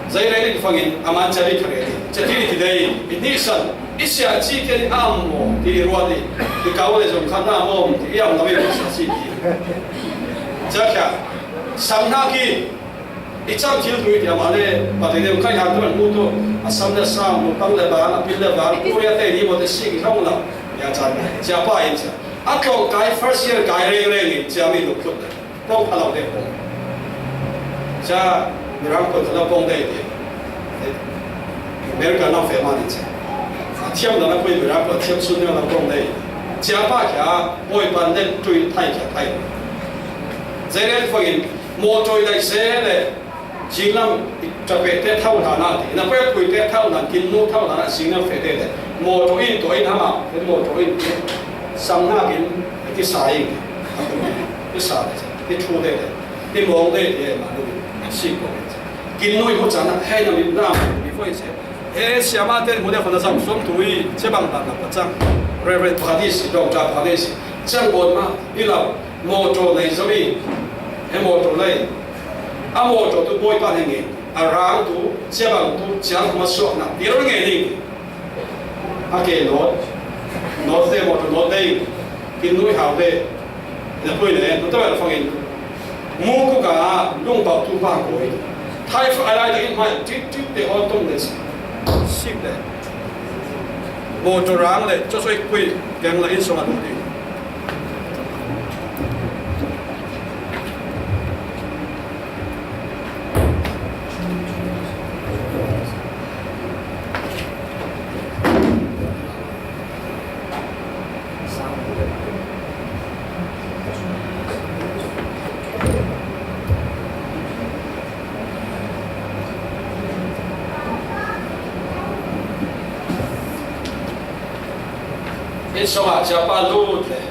所以咧，你發現阿曼這裡睇嘅，即係呢啲地，呢神一下之間啱我，啲羅啲，你搞咧仲看啱我，一樣諗嘢冇實際嘅。即係上下機。一張條對條嘛咧，或者你唔睇下多人冇多，啊三咧三，冇當咧板，啊邊咧板，嗰一啲你冇得試嘅通啦，又真係，只把嘢啫。啊個解 first year 解咧，只咪六款嘅，幫拍落啲幫，只你兩個都幫得啲，每個人都肥嘛啲啫，啊添到那貴每兩個添順了都幫得，只把佢每班咧對睇嘅睇，這咧發現冇再嚟寫咧。จริงแล้วจะเป็นเท่าฐานะที่นั่นเพื่อคุยเท่านั้นกินนู้เท่านั้นสิ่งนั้นเฟดเลยโมตัวอินตัวอินทำมาเป็นโมตัวอินสังหากินที่สายที่สายที่ชูได้ที่มองได้ที่มาดูสิ่งก็กินนู้เขาจะนั่งให้นั่งมีน้ำมีไฟเสียเฮ้ยเสียมาเต้นโมเดลคนละสามสมถุยเชื่อบังตันนะประจังเรเวทพาดิสดอกจากพาดิสจังบนมาที่เราโมตัวในสวีให้โมตัวเลยอาโมโจตุบอยปานเงี้ยอารางตุเจ้าบังตุเจ้ามาสวกนะดีรู้เงี้ยนี่อาเกโนดเดโมตุโนดเดย์กินนุ้ยหาวเดย์เนี่ยพูดเลยตัวตัวเราฟังอินมูกุกาลุงเบาตุบ้างกูไทยอะไรเดี๋ยวมันจิ๊บเดี๋ยวต้องเลยสิบเลยโมตุรางเลยจะช่วยคุยแกงละอินสวัสดีสวัสดิ์จะปาลูดเลย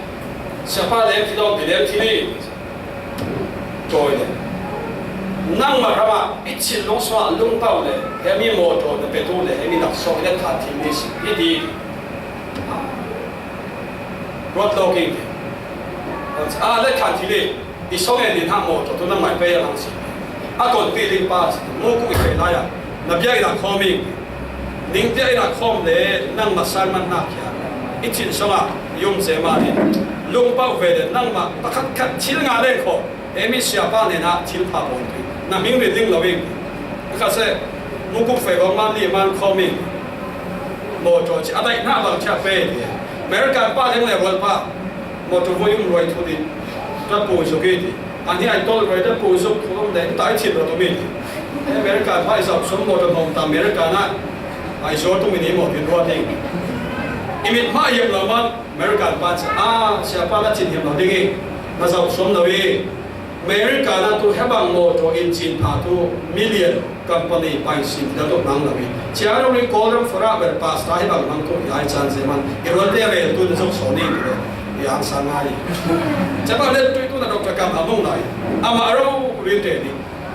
จะปาเลี้ยงที่ต้องไปเลี้ยงที่นี่ trôi này năng mà ra mà ít chỉ lung xoa lung bao này em mi mồ trôi nó bị tu này em mi đặt soi cái thà thì mi xí ít đi rót lô kinh lấy thà thì đi ít soi cái điện hàng mồ trôi tôi năng mày bây giờ làm gì còn tiền linh ba mua cũng phải lại à nạp giá là khó mình nín giá là khó để năng mà san man nạp kia ít chuyện xong à dùng gì mà đi lung bao về để năng mà bắt cắt chín ngàn lên khó em mi xia ba này na chín phá bốn tuổi na mình bị linh lâu in cái sẽ mua cũng phải có man đi man khó mình một chỗ chỉ ở đây na bằng chia về đi American ba thế này rồi ba một chỗ vui dùng rồi thôi đi rất bồi số kia đi anh ấy tôi rồi rất bồi số không để tái chiến rồi tụi mình American phải sập xuống một trong tầm American á ai số tụi mình đi một viên hoa thing imit mai hiệp là man American ba sẽ ba là chiến hiệp là đi nó sập xuống rồi America na tu hebang mo to engine pha tu million company pai sin da to nang lawi chiaro ri kolam fora ber pas ta hebang nang to yai chan se man irol te ve tu na so ni ko yang sang ai chaba le tu na doctor kam among lai ama aro ri te ni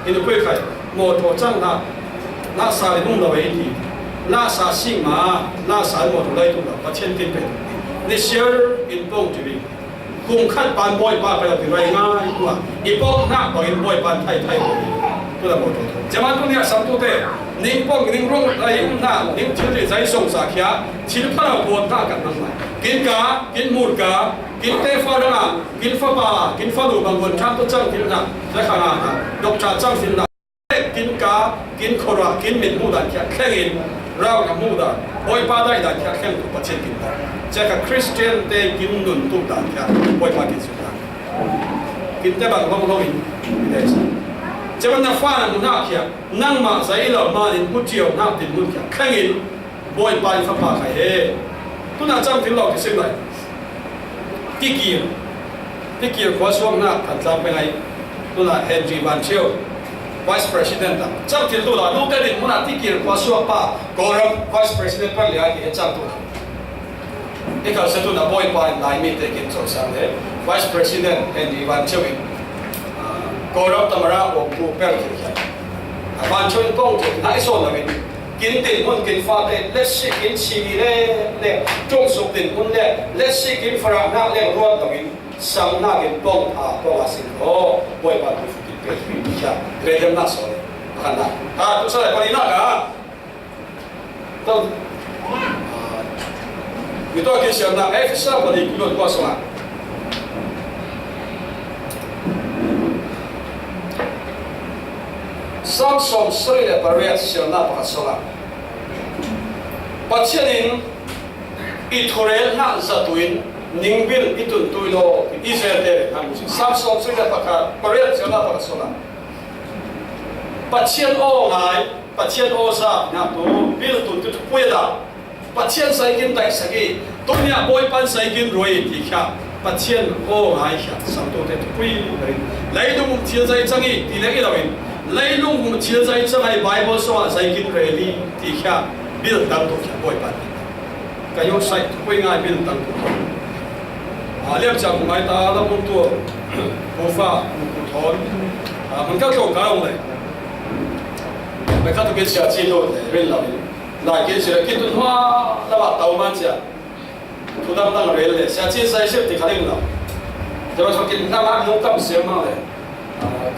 in ko khai mo to chang na sa ri nung lawi ni na sa sing ma na sa mo to lai tu na pa chen tin pe ni share in pong tu bi cùng khát bàn bồi ba phải là từ ngày ngay qua ipok na bằng in bồi bàn thay thay tôi là một trong chẳng hạn tôi nghe sắm tôi thế nín bông nín rong lại na nín chỉ để giải sông sạc kia chỉ phải là buồn ta cả năng lại kín cá kín mùn cá kín tê pha đó là kín pha bà kín pha đủ bằng buồn tham tôi chẳng kín nào giải khả năng độc trà chẳng kín nào kín cá kín khô ra kín mịn mù đàn kia khen in rau cả mù đàn bồi ba đây đàn kia khen của bát trên kín đàn chắc là Christian te kín nhuận tu đàn kia bồi ba kín xuống đàn kín te bằng không không in đấy chắc là na pha là muốn nào kia năng mà giấy là mà đến một chiều nào đến một kia khen in bồi ba in pha ba khai he tôi nói chẳng tiếng lọc thì xem này cái kia có xuống nào thành ra bên này tôi là Henry Van Chiêu Vice President đó chẳng tiếng tôi là lúc cái định muốn là cái kia có xuống ba có rồi Vice President phải lấy cái chẳng tôi cái câu sẽ tôi là bồi ba lại mình để kiểm soát sang thế Vice President Henry Van Chiêu có rồi tầm ra ông cụ bèo thì Van Chiêu công thì nãy số là mình kiến tiền muốn kiến pha để let's see kiến chi để trong số tiền muốn để let's see kiến phá na để ruột tao mình sang na kiến bông bông asin oh bồi ba tu kiến kiến kia để đem na số khăn na tôi sẽ lại qua đi na cả tôi người tôi kiến xem na sao qua đi luôn qua số nào Samsung sri le pariat xem na pa số nào Pachianin Ithorel na zatuin Ningbil itun tuilo Israel de Samsung sri le pariat xem na pa số nào Pachian o ngai Pachian o sa na tu bil tun tu pueda Pachian sai kin dai sagi tunya boy pan sai kin roi ti kha Pachian o ngai kha sam tu te pui lai du mum chia zai changi ti le ki lawin lấy lung một chia dây trong ngày Bible so dây kinh rally thì kia biết tăng tu kia bồi bàn cái yếu sai quay ngay biết tăng tu liệp chẳng của mai ta là một tua vô pha một cụ thốn mình các chỗ cá ông này mình các chỗ cái xe chi đôi bên là lại cái xe cái tuần hoa là bắt tàu man xe thu đam tăng rally này xe chi dây xếp thì khá định nào cho cho cái năm ăn muốn cầm xe mà này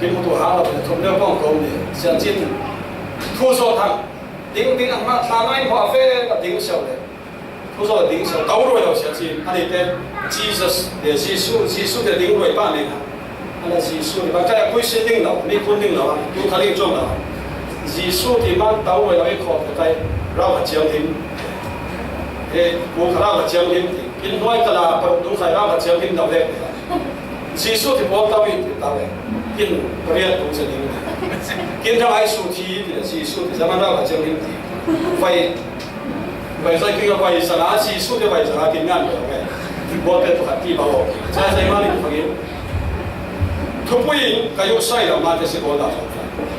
cái một tổ hàng là không đeo bông cầu để xem trên thu số thằng tiếng ăn mà thằng anh họ phê là tiếng sầu đấy thu số là tiếng sầu tàu rồi đâu xem trên anh ấy tên Jesus để Jesus để tiếng rồi ba này anh là Jesus thì bạn cái quý sinh tiếng nào, mi quân tiếng nào, tu khá liên trong nào Jesus thì mang tàu rồi là cái khổ cái rau hạt chiang thêm cái củ rau hạt chiang thêm cái nói cái là đúng phải rau hạt chiang thêm đầu đấy Jesus thì bỏ tàu đi tàu đấy kinh Korea cũng sẽ đi kinh trong ai số thì Jesus thì zaman nào cả trong kinh thì phải sai kinh phải sản á Jesus thì phải sản á kinh ngàn rồi cái bỏ cái tổ hợp thì bảo sai mà đi phải thu bùi cái yếu sai là mà cái sự cố đó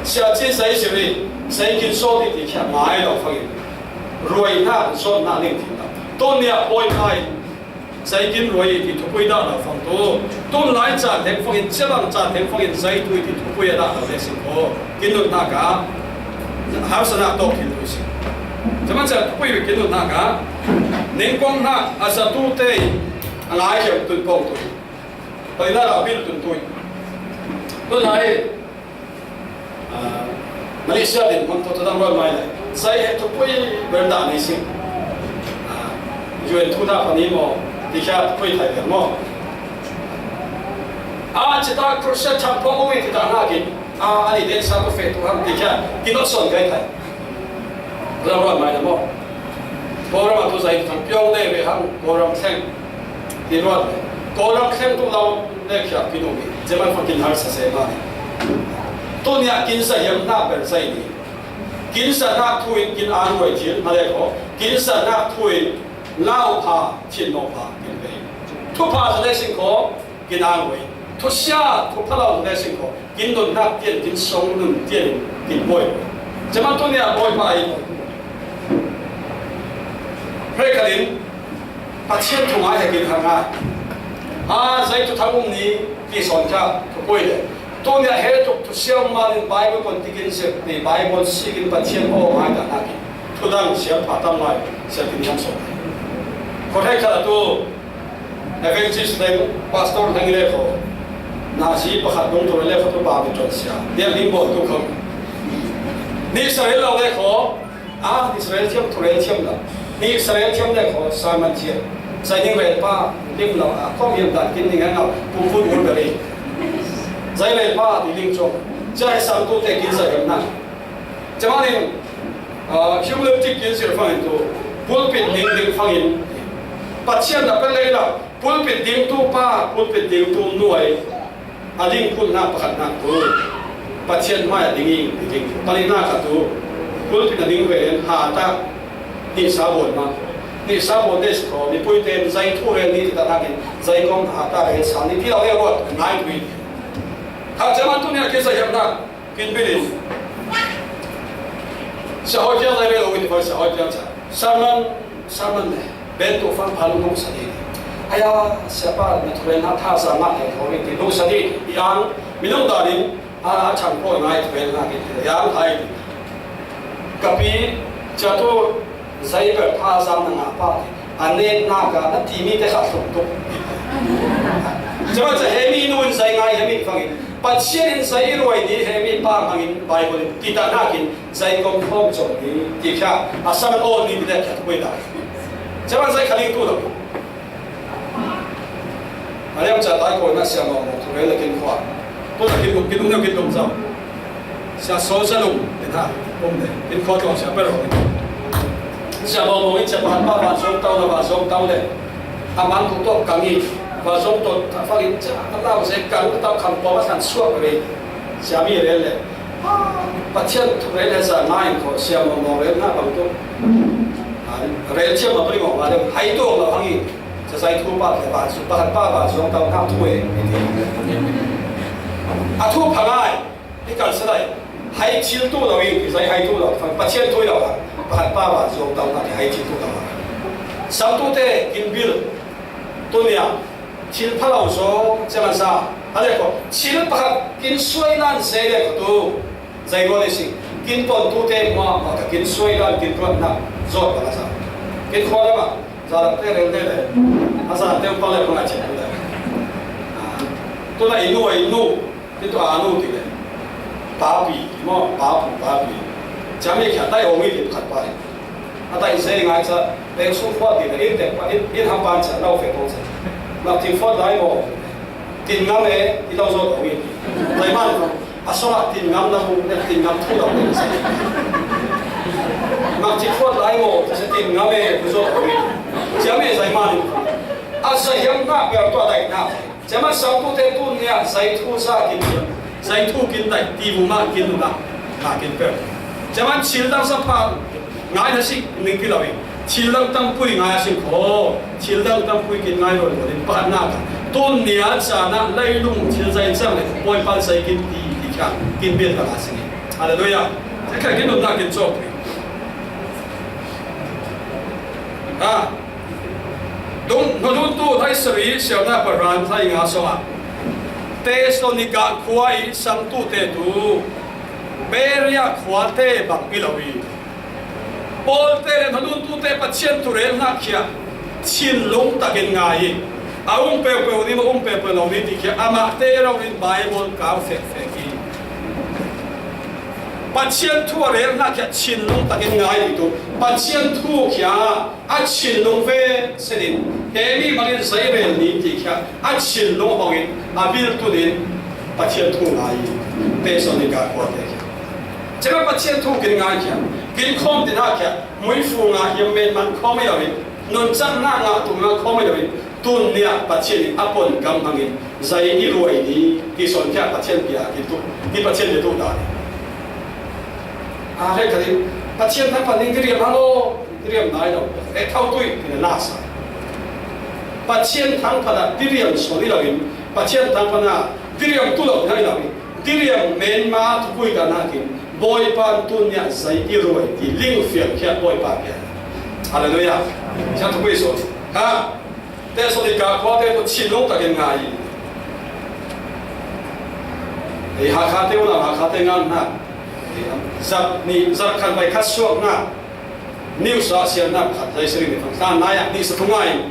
sẽ chia sẻ sự gì sai kinh số thì kia mãi đâu phải rồi na số na linh thì tôn niệm ôi mai sai kin roi ti thupui da la phang tu ton lai cha theng phang in chelang cha theng phang in sai tu ti thupui da la le sin ko kin nu na ka har sana to kin tu sin zaman cha thupui kin nu na ka ning kong na asa tu te ngai ke tu kong tu pai na la bil tu tu tu lai Malaysia din mang to tadang rol mai lai sai thupui berda ni sin Jual tuna pani mo, dikat koi thai mo. Cita kursa campur koi kita lagi. Ani den satu fetu ham dikat kita son kai thai. Orang mai mo. Orang tu saya kampion deh ham orang seng di luar. Orang seng tu lau deh kia pinumi. Zaman fakin harus sesama. Tu ni kinsa yang nak bersai ni. Kinsa nak tuin kin anway kin ada ko. Kinsa nak tuin lao pa thiên no pa kin bei thu pa za sin ko kin ang wei thu xia thu pa lao za sin ko kin don nak tien kin song nun tien kin boy chama to nia boy pa ai pre kalin pa chen thu mai kin hanga zai tu thangum ni ki son cha thu boy le to nia he thu xiao ma in bible kon tikin se ni bible sigin pa chen o mai da na ki thu dang xiao pa tam mai se kin ham so Korek kalau tu evangelist dan pastor dengan leko nasi pakat dong tu leko tu bawa tu sia dia limbo tu kau ni Israel lawan leko Israel cium tu cium lah ni Israel cium leko sama cium saya ni lepa lim lawan kau yang tak kini dengan nak puput berdari saya lepa di lim cium saya satu tak kini saya nak macam ni cumulative kini faham tu pulpit ling faham Pasien dapat lelak, pulpit ding tu pa, pulpit ding tu nuai, aling pun nak pakat nak tu, pasien mai dinging, paling nak satu, pulpit ding wehen hata, ni sabun mah, ni sabun des ko, ni pui ten zai tu ren ni kita nakin, zai kong hata ren san ni tiada lewat, naik tu. Hak zaman tu ni kisah yang nak, kin bilin. Sehoja zai lewat ini pun sehoja saja, saman ni. Bentuk fan palu nong sadi. Ayah siapa natural nak thah sama yang kau ini nong sadi yang minum dari campur naik tuan lagi yang hai. Tapi jatuh saya berthah sama dengan apa? Ane naga nanti ni dekat untuk. Cuma sehemi nun saya ngai hemi fangin. Pasien saya ruai di hemi pa fangin Bible kita nakin saya confirm jadi tiada asal oh ni tidak jatuh beda. Jangan saya kali itu dah. Ada yang cakap kau nak siapa mau tu, saya lagi kuat. Tu lagi kita nak kita tahu. Siapa sosial lu, kita, umde, kita kuat orang siapa orang. Siapa mau ini siapa apa basong tahu deh. Aman tu tu kami basong tu tak ini tahu saya kami tahu kampung pasal suap beri. Siapa yang leleh. Pasien tu leleh saya main kau siapa mau leleh nak bantu. Relation apa ni kau ada hai tu orang panggil sesuai tu pak lepas pakai apa suang tahu nak tu tu pangai ikan sedai hai cil tu dah ini saya hai tu dah pasien tu dah pakai apa suang tahu nak hai cil tu dah satu teh inbil tu ni cil palau so jangan sah ada kau cil pakai kin suainan saya tu saya kau desi kin pon tu teh mau pakai kin suainan kin pon nak zor pada sah kita kau apa? Jalan terel terel, asal terus paling pengajar kita. Tu nak inu itu anu tu deh. Babi, mau babi. Jamnya kita tak omit itu kat paling. Ada isteri ngajar, besok kuat dia, ini hampan saya lau fetong saya. Nak tifot dah mau, tinggal itu zor omit. Tapi mana? Asal tinggal namu, tinggal tu dah saya. Mak cikot lain mo, kasi tinggalnya besok kami. Jamnya saya mana? Asal yang nak biar tu ada nak. Jamnya satu tempun ni saya tu sakit, saya tu kita di rumah kita nak kita. Jamnya cilang sampai ngai nasi minggu lalu. Cilang tampui ngai nasi ko, cilang tampui kita ngai lalu. Bahan nak. Tu ni sana lailung cilang sana, boleh pas saya kita di kan, kita biar tak asing. Ada tu ya. Saya kita nak kita job. Dong tu Kaisari siapa peran saya ngasoa. Tesalonika kuai santu tetu. Beria kuate bang ilawi. Paul te nadun tu te patient tu rel na kia. Chin long takin ngai. Aung pe ni ma pe lo ni ti kia ama te ro in Bible ka fe ki. Patient tu rel na kia chin long takin ngai tu. Patient tu kia a chin long ve sedin. Emi marin Israel ni ti kia a chin long bangin a bil tu din patient tu ngai. Tesalonika kuate. Jangan patient tu kini ngaji, kini kom di nak ya, mui fu ngah yang men man kom itu ni, non cang ngah tu ngah kom itu ni, tu ni patient apun gampangin, saya ini luai ni, kison dia patient dia itu, ni patient itu dah. Hari kali patient tak panding diri malu, diri naik tu, tahu tu ini nasa. Patient tang pada diri yang sorry lagi, patient tang pada diri yang tu lagi lagi, diri yang men ma tu kui dah nakin. Boy pan tunya zai iroi di ling fiat kia boy pan kia. Haleluya. Jangan tu kuiso. Ha. Tesalonika kuate tu cilong tak kengai. Hakate ulah hakate ngan na. Zat kan baik kasuak na. News Asia na zai sering ni. Tan nayak ni setungai.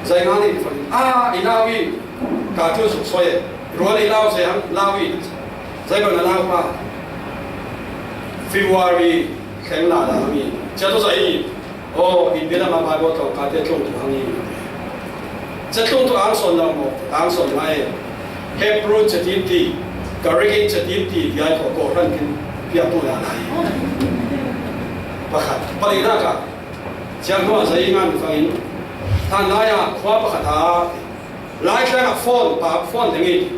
Zai ngani ni. Ilawi katu soye. Ruan ilaw saya lawi. Zai kau nak apa? February keng la dah kami. Jatuh saya, oh ini dah mampu buat kau kata kau tu kami. Jatuh tu angson dah mo, angson mai. Hebrew jadi, Greek jadi dia kau koran kan dia tu dah lagi. Pakat, paling nak kan? Jangan saya ingat faham. Tan laya kuah pakat ah. Laya kena phone, phone tinggi,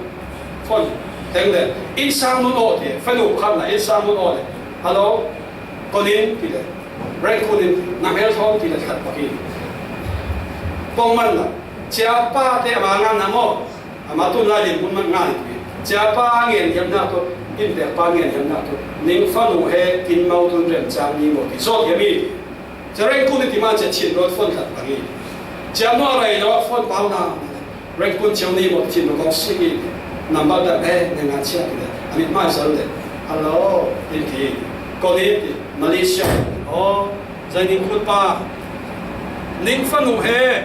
phone tinggi. Insang muda dia, fenu kan lah insang muda dia. Hello, Colin, tidak. Rank Colin, nama Elton tidak kat pakai. Pengman lah. Siapa dia mangan nama? Amatun lagi pun mangan. Siapa angin yang nak tu? Ini dia angin yang nak tu. Ning fanu he kin mau tu rencang ni mo. So dia ni. Rank Colin di mana cint rot phone kat pakai. Siapa orang yang phone bau na? Rank Colin cint ni mo cint mo kau sih. Nampak dah dengan siapa dia. Amit mai soal dia. Hello, ini Colin, Malaysia. Oh, saya ni ikut pa. Ning fanu he,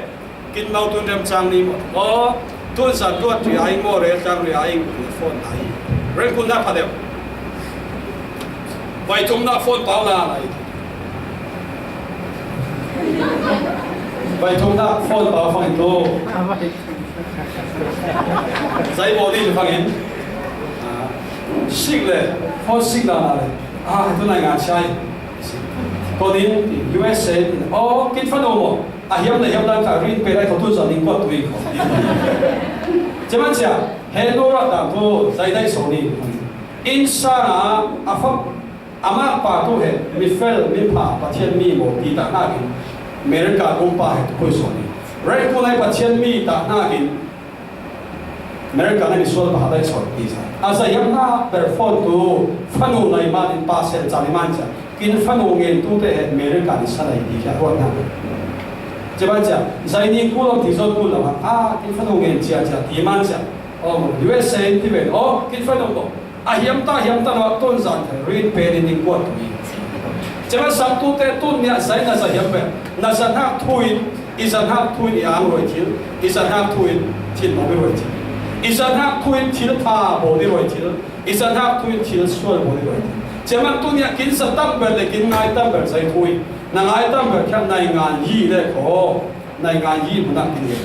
kin mau tu rencang ni mo. Oh, tu satu tu aing mo rencang aing phone aing. Rekun nak pada. Baik tu nak phone bau lah. Baik tu nak phone bau fang itu. Saya body tu fangin. Sick le, phone sick dah le. Itu nak ngacai. Colin USA. Oh, kita faham mo. Hiam dah rin perai kau tu jadi kuat tu ikut. Macam mana? Hello dah tu saya Sony. Insana apa amak apa tu he. Mifel mipa pasien mi mo tidak lagi. Mereka umpa itu kau Sony. Mereka pun pasien mi tak lagi. Mereka ni soal bahasa Sony. Asa yang na perform tu fanu nai malin pasien jadi manja. Kin fanu ngin tu teh mereka ni salah ini ya kuat nak. Macam saya ni kulo tiada kulo kin fanu ngin cia di manja. Oh USA ni ben. Oh kin fanu tu. Hiam ta waktu zat read pen ni kuat tu. Macam satu teh tu ni saya nasa hiam ben. Nasa nak tuin, isan nak tuin yang roitil, isan nak tuin til mobil roitil. Isan hak tuin til pa body roitil, isan hak tuin til sual body roitil. Macam tu ni kin setam berde kin ngai tam ber saya tuin. Ngai tam ber kan ngai ngan yi le ko, ngai ngan yi bukan kin.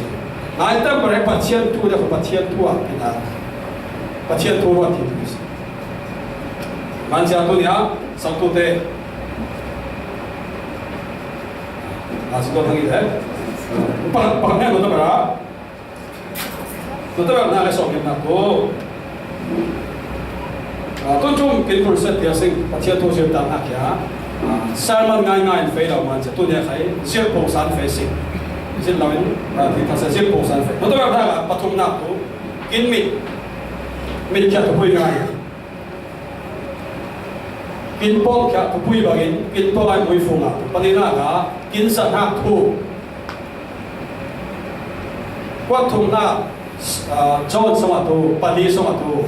Ngai tam ber pasien tu le pasien tu kita. Pasien tu buat itu. Macam tu ni satu teh. Asal tu lagi deh. Paknya tu berapa? Betul nak esok kita tu. Tu cuma kita perlu dia sing pasien tu siapa nak ya. Salman ngai fei lau macam tu dia kai 10% fei sing. Jadi lawan kita 10% fei. Betul nak patung nak tu. Kin mit kita tu pui ngai. Kin pong kita tu pui bagin. Kin pong ai pui funga. Padina ka kin sanhak tu. quát thùng na John xong à tu Pali xong à tu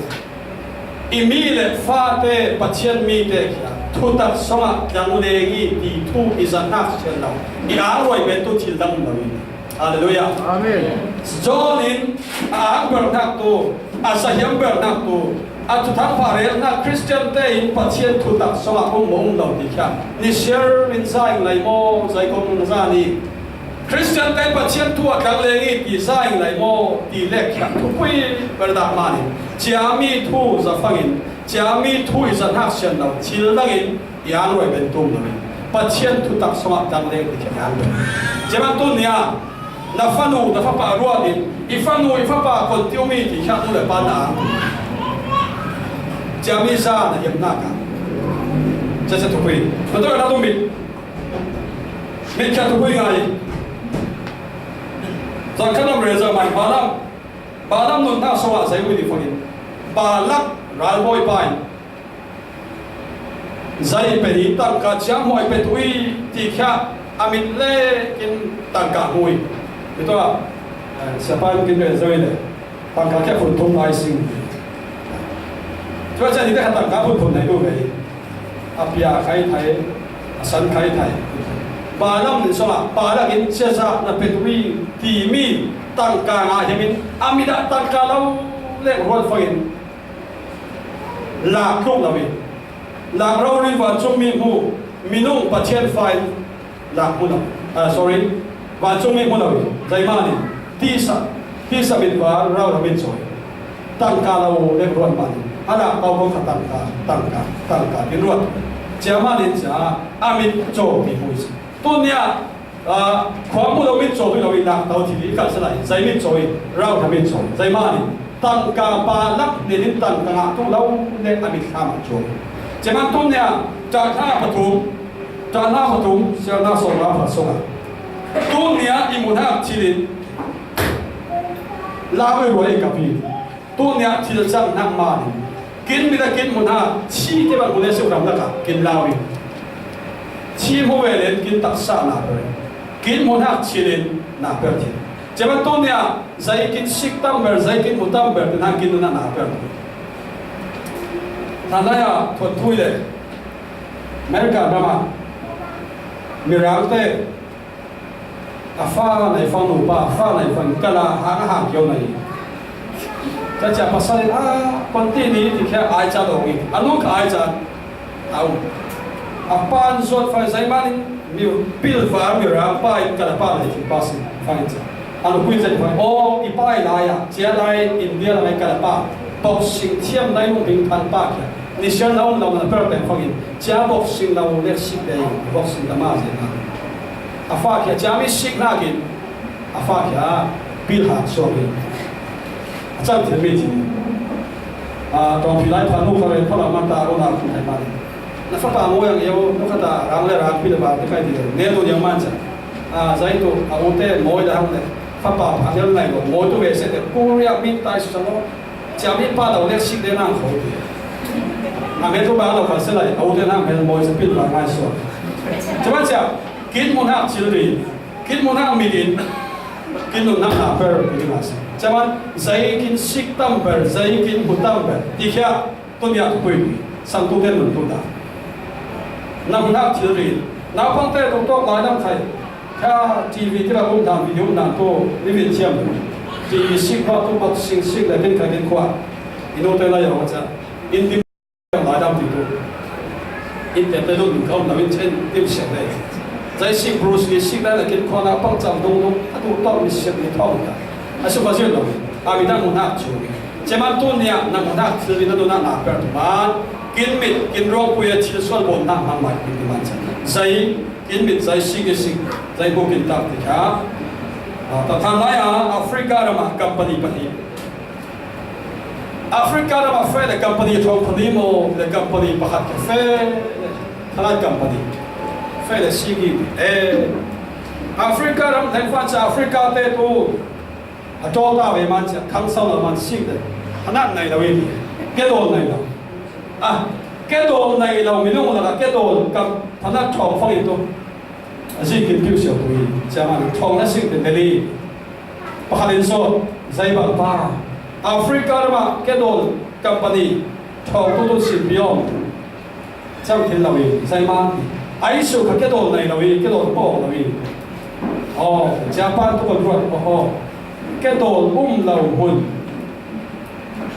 imi le pha te pathian mi te thu tak xong à yang le gi ti thu izan hak chen lao i a roi be tu thil dam lo hallelujah Amen. John in a ber nak tu a sahyam ber nak tu a tu thang pare na Christian te in pathian thu tak xong à ong mong lo ti kha ni share min sai lai mo zai kom za ni Christian te pathian thu a kang le gi ti sai lai mo ti lek kha thu pui ber da ma ni Chiami thu za fangin Chiami thu izan hak chen lo chil dangin yan roi ben tum lo pathian thu tak xong à dang le ti kha yan Jaman tu nia na fanu na fa pa ruat din ifanu ifapa kontiumi ti kha tu le pa na Chiami za na yem na ka cha thu pui ma to na tu mi kha tu pui ngai Zan kanam reza mai balam nun ta so a sai wi di fangin balak ralboy pain zai peri tak ka cham hoi petui ti kha amit le kin tangka hui itu siapa mungkin dia zoi le tangka ke pun thum ai sing cuaca ni dah tangka pun thum nai tu mai apia khai thai san khai thai balam ni sola para kin sesa na petui ti mi tangka nga yamin amida tangka lau le rod fagin la klok lawi la rawri wa chumi mu minung pathian fai la mun sorry wa chumi mu lawi zaimani ti sa mit wa raw la bin choi tangka lau le rod mani ala tau ko tangka din rod jamani cha amit cho bi mu tunia khoa mu lo mit cho tu lo wi la tau thi li ka sa lai zai mit choi raw la bin choi zaimani tangka pa lak ni din tangka nga tu lau le amit kham choi Jangan tu ni jangan patung siapa seorang pasang. Tu ni imunah cilin, lawe boleh kapi. Tu ni cilin sang nak mani. Kin bila kin munah, ci dia boleh seorang nak kin lawe. Ci boleh kin tak sah nak boleh. Kin munah cilin nak berarti. Jangan tu ni saya kin siktam saya kin mutam nak kin nak berarti. Tandanya tuan tui le, mereka nama mirate, afa nai fang lupa, afa nai fang kala hang kau nai. Jadi pasal konti ni tiada aja dongi, anu aja tahu. Apa ansur fai saya mani pil far mirapa kala pa le pas fai je. Anu kui je fai oh ipai laya, cia lai India lai kala pa, tok sing tiam lai mung ping pan pa kia. Ni siya na na per pen fagin cha boxing na le sik dai boxing da ma je na afa kya cha mi sik na gin afa kya bil ha so bi acham the mi ji tong pi lai phan nu kha le phala ma ta ro na ku thai ma na fa pa mo yang yo no kha ta rang le rang pi le ba kai di ne to yang man cha zai to a o te mo da hang le fa pa a le nai lo mo to ve se te ku ya mi tai su mo cha mi pa da le sik de na kho di Amen tu baru lepas selai, awak nak mel moi sepil bangai so. Cuman siap, kit munah ciri, kit munah midin, kit munah naper begini. Cuman saya kin siktam ber, saya kin hutam ber, tiada tu dia tu pui, santu dia mentuda. Nak munah ciri, nak pantai doktor lain kai, kah TV kita pun dah video nanto limit jam, TV sikwa tu boxing sik lagi kan kuat, ino tu lah yang macam ini. Nói đam thì tôi ít tiền tới lúc không là bên trên tiếp xúc này giải sinh Bruce Lee sinh ra là cái con nào bằng trăm đông đông他都到你心里头的是不是了mình đang muốn học chú chỉ mà tôi nè nằm muốn học thì nó đang nạp vào mà kiến mít kiến rong bây giờ chỉ số bốn năm hàng mãi thì mình giải kiến mít giải sinh cái sinh giải bộ kiến tập thì cả ta thằng này Africa là mà company Africa nama fair the company company mo the company pahat fair halat company fair the sigi Africa nam thang fan cha Africa te tu atol ta ve man cha khang sau la man sig de hanat nai la we ke do nai la ke do nai la mi lu la ke do kam hanat chong phong itu asi kin piu xiao tu cha man chong la sig de li pakhalin so zai bang pa Africa ma kedol company thau tu sipiom chang thil lawi zai ma ai su ka kedol nei lawi kedol po lawi Japan tu kon ruat kedol law hun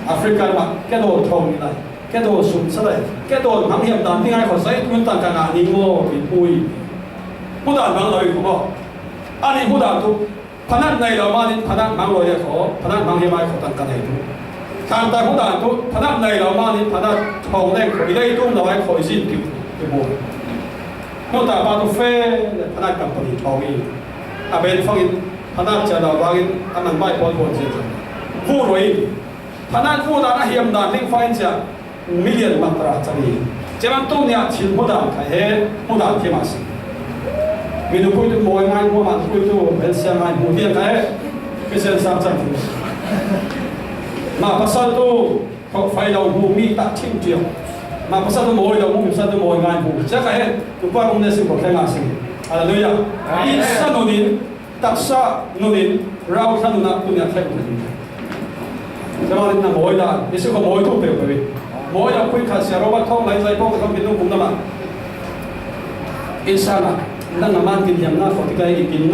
Africa ma kedol thau ni lai kedol sum sa lai kedol mang hiam dan tingai kho sai kun tan ka ni ngo bi pui Hudan mang loi ko ani hudan tu Panan này là mà nên panan mang loi khó panan mang hiểm ai khó tăng cái này tu càng ta hudan tu panan này là mà nên panan thòng này khỏi đây tu là ai khỏi gì cái bộ nó ta ba tu phê panan company thòng đi bên phong in panan chờ đào vang in anh mang bài bốn bốn gì vu rồi panan vu đã hiểm đàn linh phai chả million matra chari chế bằng tu nhà chín hudan cái hết hudan thì mà mình nuôi tụi mồi ngay mua mà nuôi tụi bên xem ngay mua tiền cái xem sao chẳng được mà bắt sau tu họ phải đầu mua mi tạ chinh triệu mà bắt sau tu mồi đầu mua sao tu mồi ngay mua chắc cái tụi qua công nhân sinh hoạt cái nào sinh Hallelujah in sao nó đến tập sa nó đến rau sao nó tụi nhà thay đổi cho nên là mồi là cái sự có mồi thu tiền rồi mồi là quy khả sẽ robot không lấy dây bông không biết nó cũng đâu mà in sao là đang làm ăn kinh nghiệm na phải cái kinh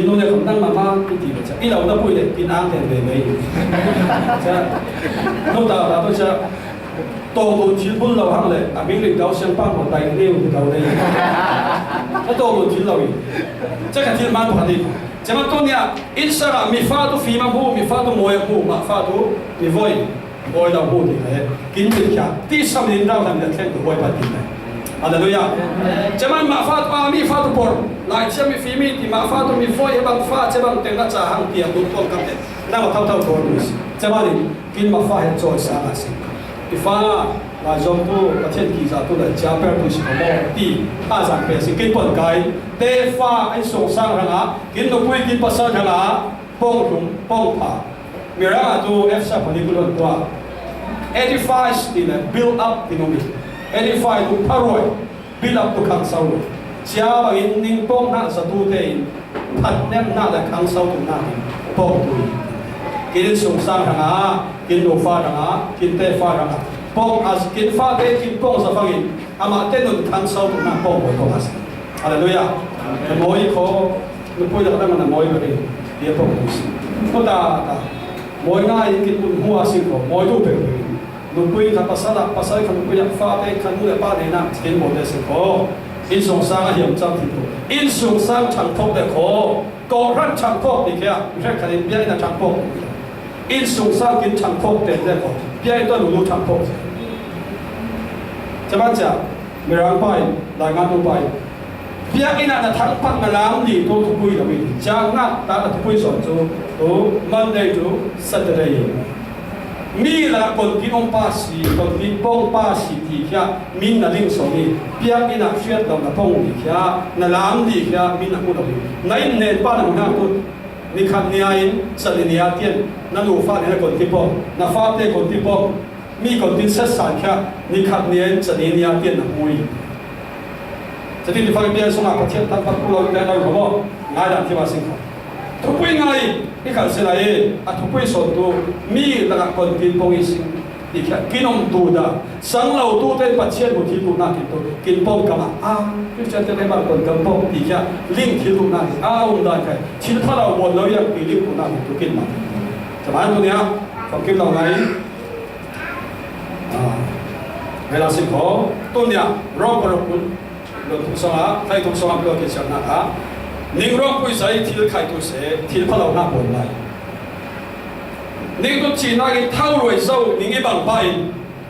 nu này không đang làm ăn cái gì vậy? Ít lâu nó bôi để kinh ăn tiền về mấy, lúc đầu là tôi sẽ tổ một chiến bốn lâu hàng lệ, miếng lịch đấu xem băng một tay nêu từ đầu đây, nó tổ một chiến lâu gì, chắc là chiến man của đi, cho nên tôi nha, ít sao là mi pha tu phi mà bu, mi pha tu mồi bu, mà pha tu mi voi, mồi đầu bu thì cái kinh nghiệm kia, tí sau đến đâu làm được khen tu voi bắt đi này. Hallelujah. Jangan mafat mi fatu por. Lai cia mi fimi ti mafatu mi foi bang fa cia bang tengah cahang tiang tu tuan kapten. Nama tahu por dus. Jangan ni kin mafa het joy sangat sih. Ifa la jom tu kacen kisah tu dah japer tu si kamu ti azan pesi kin pon kai. Te fa ai song sang hanga kin no pui kin pasal hanga pong rum pong pa. Mira tu efsa pelikulon tua. Edifies ti build up ti nomi. Edify tu paroi, build up tu kang sau. Chia bằng in ning pong na sa tu te pat nem na la kang sau tu na pong tu. Kin sung sang hanga, kin do fa hanga, kin te fa hanga. Pong as kin fa te kin pong sa fangin. Ama te no kang sau tu na pong ko as. Hallelujah. Moi ko nu poi da na moi ba ni. Dia pong tu. Ko ta moi ngai kin mun hua sin ko moi tu pe. Nupui ka pasal ka nupui yang fa te kan mu pa ne na kin mo de se ko in song sang hiam chang ti ko in song sang chang thok de ko ko ran chang thok ti kya mi ka ni bia na chang thok in song sang kin chang thok de ko bia to lu chang thok chaman cha mi rang pai la nga tu pai bia ina na thang pak na lam ni to tu pui la mi cha nga ta tu pui so chu to Monday to Saturday mi là con tin ông pa si con tin bông pa si thì kia min là linh sống đi bia mi là chuyên đồng là bông thì kia là làm thì kia min là mua đồng nãy nền ba là một tu mi khăn nia in sợi nia tiền nó đủ pha này là con tin bông là pha tê con tin bông mi con tin sát sản kia mi khăn nia in sợi nia tiền là mui cho nên pha bia xong là có thiên tăng phát lâu đây đâu có không ngay làm thì mà sinh không thu quay ngay cái khẩn sẽ lại thu quay sổ tu mi là con tin bông ý sinh thì cái ông tu đã sáng lâu tu tên bát chiên một thiên tu na kiến tu kiến bông cả mà cái chân tên bằng con cầm bông thì kia linh thiên tu na ông đại cái chỉ thà là một lời yang cái linh tu na tu kiến mà cho bạn tu nhá còn kiến lâu nàyเวลาสิขอต้นเนี่ยร้องกระปุกลงทุกสระใครทุกสระเพื่อเกี่ยวกับนะนิ่งร้องคุยใส่ที่ใครตัวเสที่พระเราหน้าบนไหลนิ่งตัวจีน่ากินเท่ารวยเศร้านิ่งไอ้บางไป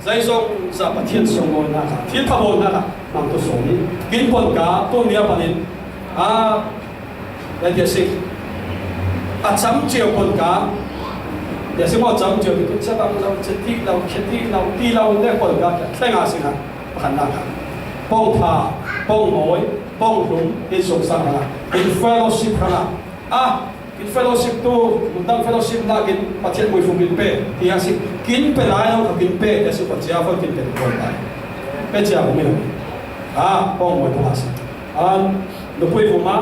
ใจทรงจะปะเทียนทรงบนนะครับที่พระบนนะครับนำตัวสงนี้กินผลกาต้นเนี้ยปนินแล้วเดี๋ยวสิจำเจียวผลกาเดี๋ยวสิว่าจำเจียวที่จะบางเราจะที่เราเช็ดที่เราที่เราได้ผลกาแค่งานสินะประกันนะครับป้องผ่าป้องหอยป้องหลุมอินสงสารนะอินเฟลโลชิพนะอินเฟลโลชิพตัวมันตั้งเฟลโลชิพนะกินปัจจัยมวยฟุกินเป้ที่ยังสิกินไปหลายเรากินเป้เดี๋ยวสิปัจจัยฟังกินเป็นคนไปเป้เจ้าผมไม่รู้ป้องหอยพลาสินุปุยฟุมา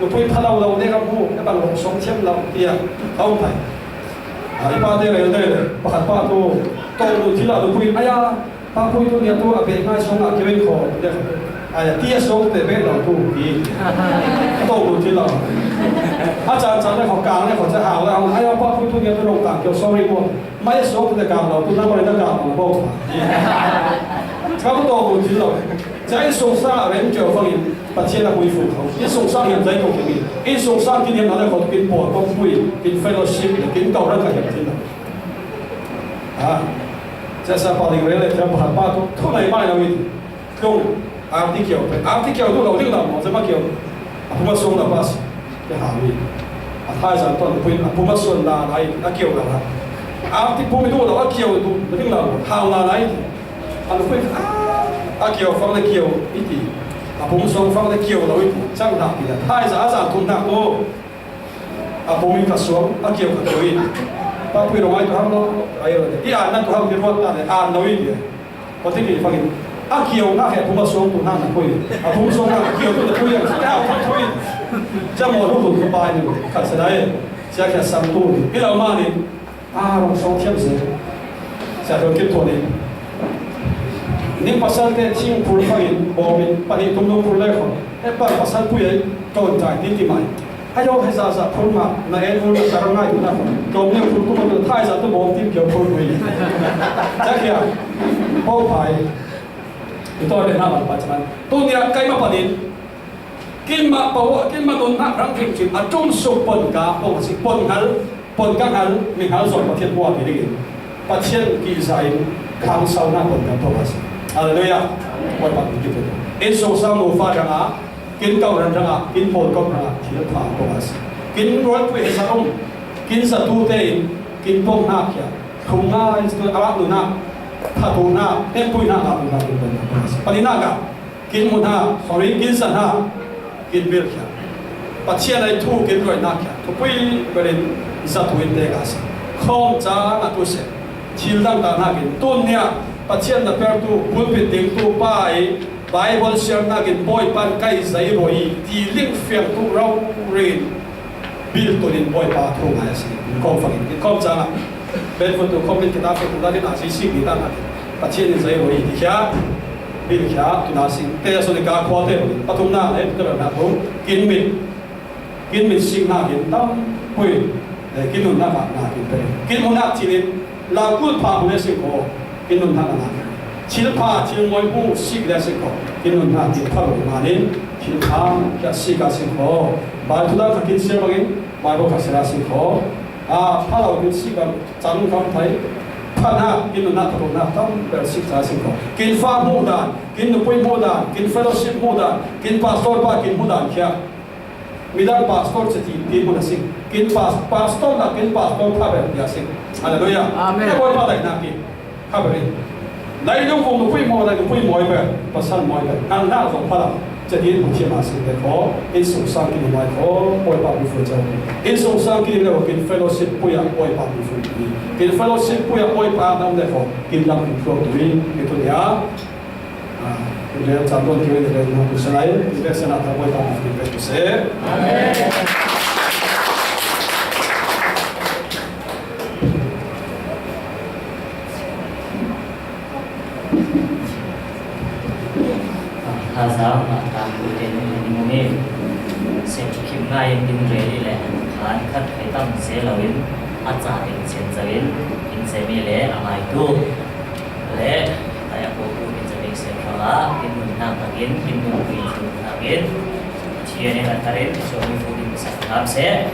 lúc bây giờ lâu đấy các mu các bạn lồng sống chiếm lâu thì không phải ai ba đây này bắt ba tu tu thì là lúc bây ai ba bây tu nhà tu ở bên ngay sống ở cái bên khó ai tia sống để bên đầu tu thì tu thì làอาจารย์จะได้ของกลางได้ของจะหาแล้วไอ้พ่อพูดอย่างนี้ตรงกลางเกี่ยว sorry มั้งไม่ได้ส่งแต่กลางเราตัวนั้นไม่ได้กลางเราบอกเขาก็ตัวคนที่เราจะไอ้ส่งสร้างเรื่องเกี่ยวกับประเทศเราคุยฝุ่นเขาไอ้ส่งสร้างอย่างใจของอย่างนี้ไอ้ส่งสร้างที่เนี่ยอะไรเขากินปอดก็คุยกิน fellowship กินเก่าแล้วก็อย่างที่เราจะสบายดีเลยจะผ่านบ้านทุกในบ้านเราอีกก็อาร์ติเกี่ยวไปอาร์ติเกี่ยวทุกเราที่เราจะมาเกี่ยวผมมาส่งเราบ้าจะหาวิท้ายจากตอนผมมาส่วนลาไหลเกี่ยวกันครับที่ผมไม่รู้เราเกี่ยวดูที่เราหาลาไหลอันนี้เกี่ยวฟังได้เกี่ยวอีกทีผมส่งฟังได้เกี่ยวเราอีกช่างดักเนี่ยท้ายจากอาจารย์ทุนดักโอ้ผมมีกระทรวงเกี่ยวกับตัวอีกป้าพูดเราไม่ทำเราไอ้นั่นตัวทำที่ว่าอะไรเราอีกเนี่ยพอที่นี่ฟังเกี่ยวน่าแค่ผมมาส่งตัวนั่นคุยผมส่งเกี่ยวตัวคุยอย่างที่เราทำคุยจะมองรูปตัวไปเนี่ยขัดเสียดายจะแค่สั่งตัวที่เรามาเนี่ยลองส่งเทียบเสียจะโดนเก็บตัวเนี่ยนี่ภาษาเทชิงพูดฟังบอกเป็นปฏิทุนพูดเลยเขาไอ้ภาษาพูดยังโจรใจที่ที่ไม่ให้เราให้ซาพูดมาในพูดสารง่ายอยู่นะโจมเนี่ยพูดตัวมันท้ายจะต้องบอกที่เกี่ยวพูดไปจะแค่พ่อไปตัวเรื่องนั้นปัจจุบันตัวเนี่ยใครมาประเด็นกินมาเพราะว่ากินมาโดนนักรังทิ้งชิมจงสุปนกาปงสิปนกันหันมีหันส่วนประเทศบัวที่ได้กินประเทศกิจใจข้างเสาหน้าปนกันตัวสิอะไรด้วยอ่ะวันปัจจุบันเอ็นโซซาโนฟาจังอ่ะกินเกาลันจังอ่ะกินโพลก็มาที่ละผ่านตัวสิกินรถไปสารมกินสัตว์เตยกินพวกนักยาทุ่งนาตัวอาบุนาถ้าทุ่งนาเต็มปุยนาอาบุนาเป็นตัวสิปนินากะกินมุนาสอรี่กินสันนากินเบลค์ปัจเจียนไอ้ทูกินรวยนักทุกปีเป็นสัตว์วินเดกัสข้อมจ้านัตุเสชิลดังตานักินต้นเนี่ยปัจเจียนนับเป็นตัวบุญเป็นติงตัวป้ายไบเบิลเชียร์นักินบอยปันไก่ใจรวยที่ลิงเฟียงตัวเราเรียนบิลตัวนี้บอยปาทุ่งไงสิข้อมฟังกินข้อมจ้าเป็นคนตัวข้อมเป็นกิตาเป็นคนที่น่าสิสิกินนักปัจเจียนใจรวยที่แค่บิลแค่ตุนาสิเตะสุดการควอเตอร์ปฐุมนาเอ็มตัวนั้นผมกินมิดสิ่งน่ากินตั้มคุยกินนุ่นน่ากินไปกินมุนักชีวิตลากุดพาบุญสิ่งของกินนุ่นน่าชิลพาชิลมวยบูสิ่งเดียสิ่งของกินนุ่นน่ากินพาบุญมาเนี่ยชิลพาแค่สิ่งกับสิ่งของบาร์ทุดากินเสียบางบาร์บอกสิ่งสิ่งของพาเรากินสิ่งกับจานคำไทยพันห้ากินนุ่นน่าพาบุญน่าตั้มเป็นสิ่งสิ่งของกินฟ้ามูดานกินนุ่ยมูดานกินเฟลโลชิพมูดานกินพาสตอร์ปากินมูดานแค่Midang pastor setiap pun asing, kin pastor nak kin pastor kabar asing. Haleluya. Amin. Apa yang paling nak kin kabar ini. Lain yang kau nupui mau iber, pasal mau iber. Anda kau pada jadi macam asing dekor. Yesus sang kini mai kau boleh pakai fujau. Yesus sang kini lewat kin fellowship puya boleh pakai fujau. Kin fellowship puya boleh pakai nam dekor. Kin lam kin flow tuin itu dia. Dia calon kiri dari nama Tuhan, kita senang terbuat dalam hidup kita. Amin. Hazar matan kujen ini sekikim ngai din reli le kan khat khaitam se lawin acha din chen zawin in se mi le amai tu le aya ko in na tagin in mo video tagin chiene na tarin so mi fu din sa se